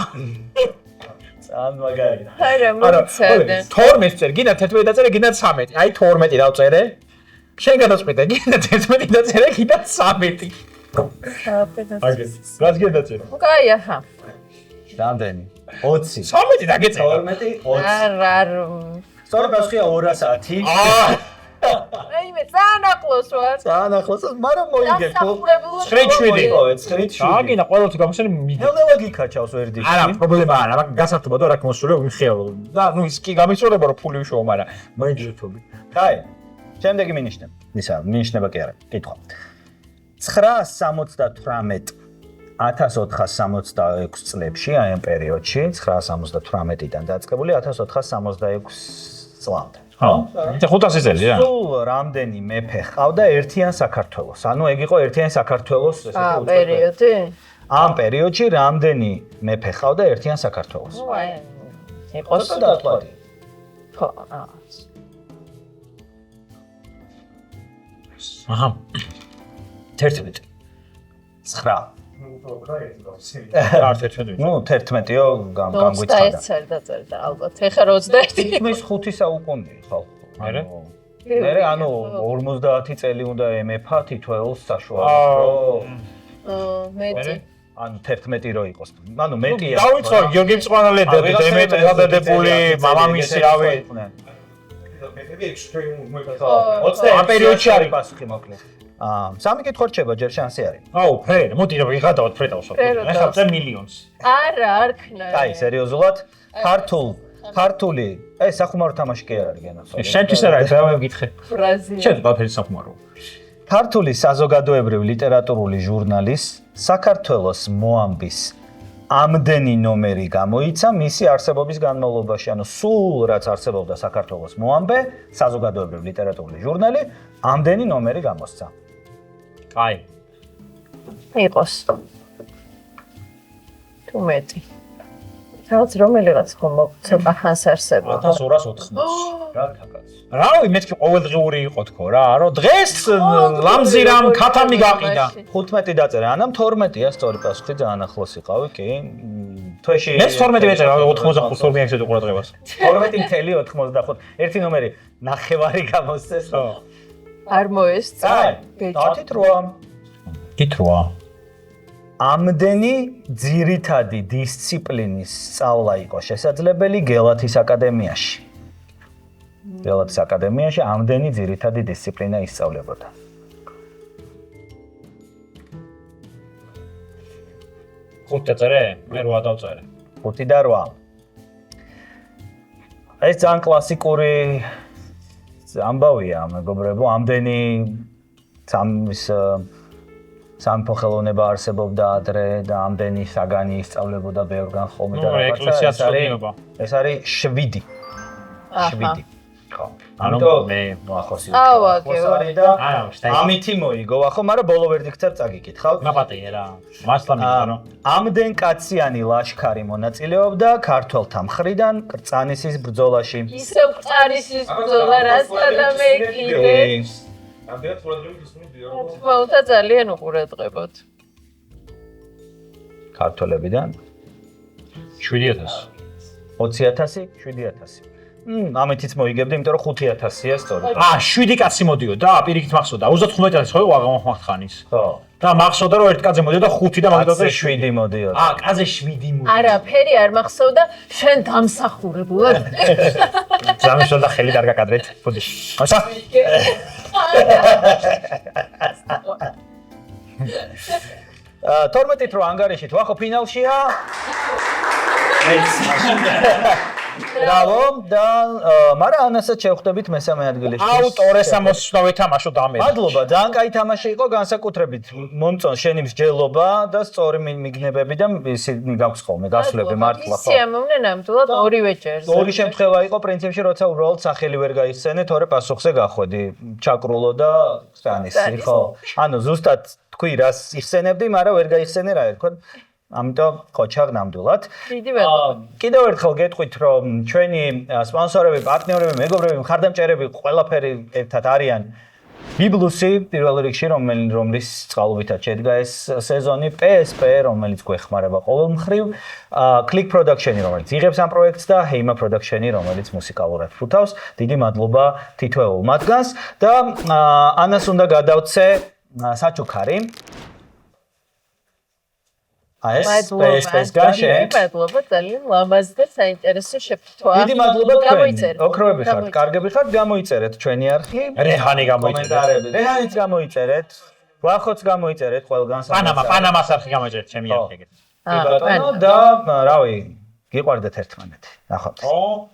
ძალიან მაგარია. არა, მოიცადე. 12 წერ, გინდა 11 დაწერე, გინდა 13. აი 12 დავწერე. შენ გადაწყვეტე, გინდა 11 დაწერე, გინდა 13. სააპელაციო. რას გინდა დაწერე? კაი, აჰა. რამდენი? 20. 13 დაგეწერე. 12, 20. არა. სწორი პასუხია 200. აი მე ძალიან ახლოს ვარ. ძალიან ახლოს, მაგრამ მოიგებ ხო? 9-7. 9-7. აგინა ყოველთვის გამოსცემ მიდი. ნელ-ნელა გიქაჩავს ვერდიქტი. არა, პრობლემა არა, მაგრამ გასართობად რა მოსულე ვიხეო. და ნუ ის კი გამიწურება რომ ფული უშოვო, მაგრამ მაინჯეთობი. კაი. შემდეგი მინიშნება. ისა, მინიშნება კი არა. კითხვა. 978 1466 წლებში, აი ამ პერიოდში, 978-დან დაწყებული 1466 წლამდე. ხო. ეს 500 წელი რა. სულ რამდენი მეფე ყავდა ერთიან საქართველოს? ანუ ეგ იყო ერთიან საქართველოს ესეთი პერიოდი? ამ პერიოდში რამდენი მეფე ყავდა ერთიან საქართველოს? აი, იყოს ცოტა დატყვარი. ხო, აჰა. 11. 9. არ თერთმეტი. ნუ 11-ო განგვიცხადა. 21 დაწერდა ალბათ. ეხლა 21. მის 5 საუკუნე ხალხო. მერე? მერე ანუ 50 წელი უნდა ემეფა თითოეულს საშუალო. მეტი. ანუ 11 რო იყოს. ანუ მეტია. დავიწყო გიორგი მწვანალე დემეტრე გადადებული მამამისი რავი. მეფები ექსტრემ მოიფხა. 20 ამ პერიოდში არის პასუხი მოკლედ. სამი კითხვა რჩება, ჯერ შანსი არის. აუ, ფრედ, მოდი რა ვიღადავთ ფრედავს. ეხლა წე მილიონს. არა, არ ქნა. კაი, სერიოზულად, ქართული, ეს სახუმარო თამაში კი არ არის გენაცო. შენთვის არა, ეს რა მეკითხე. ბრაზილია. შენ ბაფერი სახუმარო. ქართული საზოგადოებრივ ლიტერატურული ჟურნალის საქართველოს მოამბის ამდენი ნომერი გამოიცა მისი არსებობის განმავლობაში, ანუ სულ რაც არსებობდა საქართველოს მოამბე, საზოგადოებრივ ლიტერატურული ჟურნალი, ამდენი ნომერი გამოსცა. კაი. იყოს. თუ მეტი. რაღაც რომელიღაც ხომ ცოტა ხანს არსებობდა. 1280. რა თაკაც. რავი, მეთქი ყოველდღიური იყო თქო რა, რომ დღეს ლამზირამ ქათამი გაყიდა. 15 დაწერე, ანამ 12-ია სწორი პასუხი, ძალიან ახლოს იყავი, კი. თვეში მე 12 მეწერა 85 12 ექსეთი ყურადღებას. 12.95. ერთი ნომერი ნახევარი გამოსცეს. ხო. არ მოესწა. დათით 8. კითხვა. ამდენი ძირითადი დისციპლინის სწავლა იყო შესაძლებელი გელათის აკადემიაში. გელათის აკადემიაში ამდენი ძირითადი დისციპლინა ისწავლებოდა. ხუთი დაწერე? მე 8 დავწერე. 5 და 8. ეს ძალიან კლასიკური ამბავია, მეგობრებო, ამდენი სამეფო ხელოვნება არსებობდა ადრე და ამდენი საგანი ისწავლებოდა ბევრგან ხოლმე და ეს არის 7. 7. ხო. ამიტომ მე მოახოსი. ამითი მოიგო, ახო, მაგრამ ბოლო ვერდიქტად წაგიკითხავ. ნაპატია რა. მასლა მიყარო. ამდენ კაციანი ლაშქარი მონაწილეობდა ქართველთა მხრიდან კრწანისის ბრძოლაში. ისევ კრწანისის ბრძოლა რასადა მე კიდე. ამდენად ყურადღებით ისმენდია რომ თვალთა ძალიან უყურადღებოთ. ქართველებიდან 7000. 20000, 7000. ამითიც მოიგებდი, იმიტომ რომ 5000-ია სწორად. 7 კაცი მოდიოდა, პირიქით მახსოვდა. 35-ას ხო ვაღამახხანის. ხო. და მახსოვდა რომ ერთ კაცი მოდიოდა 5 და მაგიტომაც 7 მოდიოდა. კაცზე 7 მოდიოდა. არა, ფერი არ მახსოვდა, შენ დამსახურებულად. ზამიშოდა ხელი და არ გაკადრეთ. ბოდი. ხოსა? 12 რო ანგარიშით, ვახო ფინალშია. ბრავო და მაგრამ ანასაც შევხვდებით მესამე ადგილისთვის. აუტორესა მოსვლა ვეთამაშო დამე. მადლობა, ძალიან კაი თამაში იყო, განსაკუთრებით მომწონ შენი მსჯელობა და სწორი მიგნებები და ისინი გაქვს ხოლმე გასვლები მართლა ხო? ისე მომნა ნამდვილად ორივე ჯერზე. ორი შემთხვევა იყო პრინციპში, როცა უბრალოდ სახელი ვერ გაიხსენე, თორე პასუხზე გახვედი. ჩაკრულო და სტანისი, ხო? ანუ ზუსტად თქვი რას იხსენებდი, მაგრამ ვერ გაიხსენე რა ერქვა. ამიტომ ხო ჩაღნამდვილად. დიდი მადლობა. კიდევ ერთხელ გეტყვით, რომ ჩვენი სპონსორები, პარტნიორები, მეგობრები, მხარდამჭერები ყველაფერი ერთად არიან ბიბლუსი პირველ რიგში, რომლის წყალობითაც შედგა ეს სეზონი, PSP, რომელიც გვეხმარება ყოველ მხრივ, Click Production-ი, რომელიც იღებს ამ პროექტს და Heima Production-ი, რომელიც მუსიკალურად ფრუთავს. დიდი მადლობა თითოეულ მათგანს და ანას უნდა გადავცე საჩუქარი. ეს PSP-ს გაშე. მადლობა ძალიან ლამაზ და საინტერესო შეფრთხვა. დიდი მადლობა თქვენ. გამოიწერეთ. ოქროები ხართ, კარგები ხართ, გამოიწერეთ ჩვენი არხი. რეჰანი გამოიწერეთ. კომენტარები. რეჰანიც გამოიწერეთ. გვახოც გამოიწერეთ ყველგანს. პანამას არხი გამოიწერეთ ჩემი არხი. კი ბატონო და რავი, გიყვარდეთ ერთმანეთი. ნახავთ. ო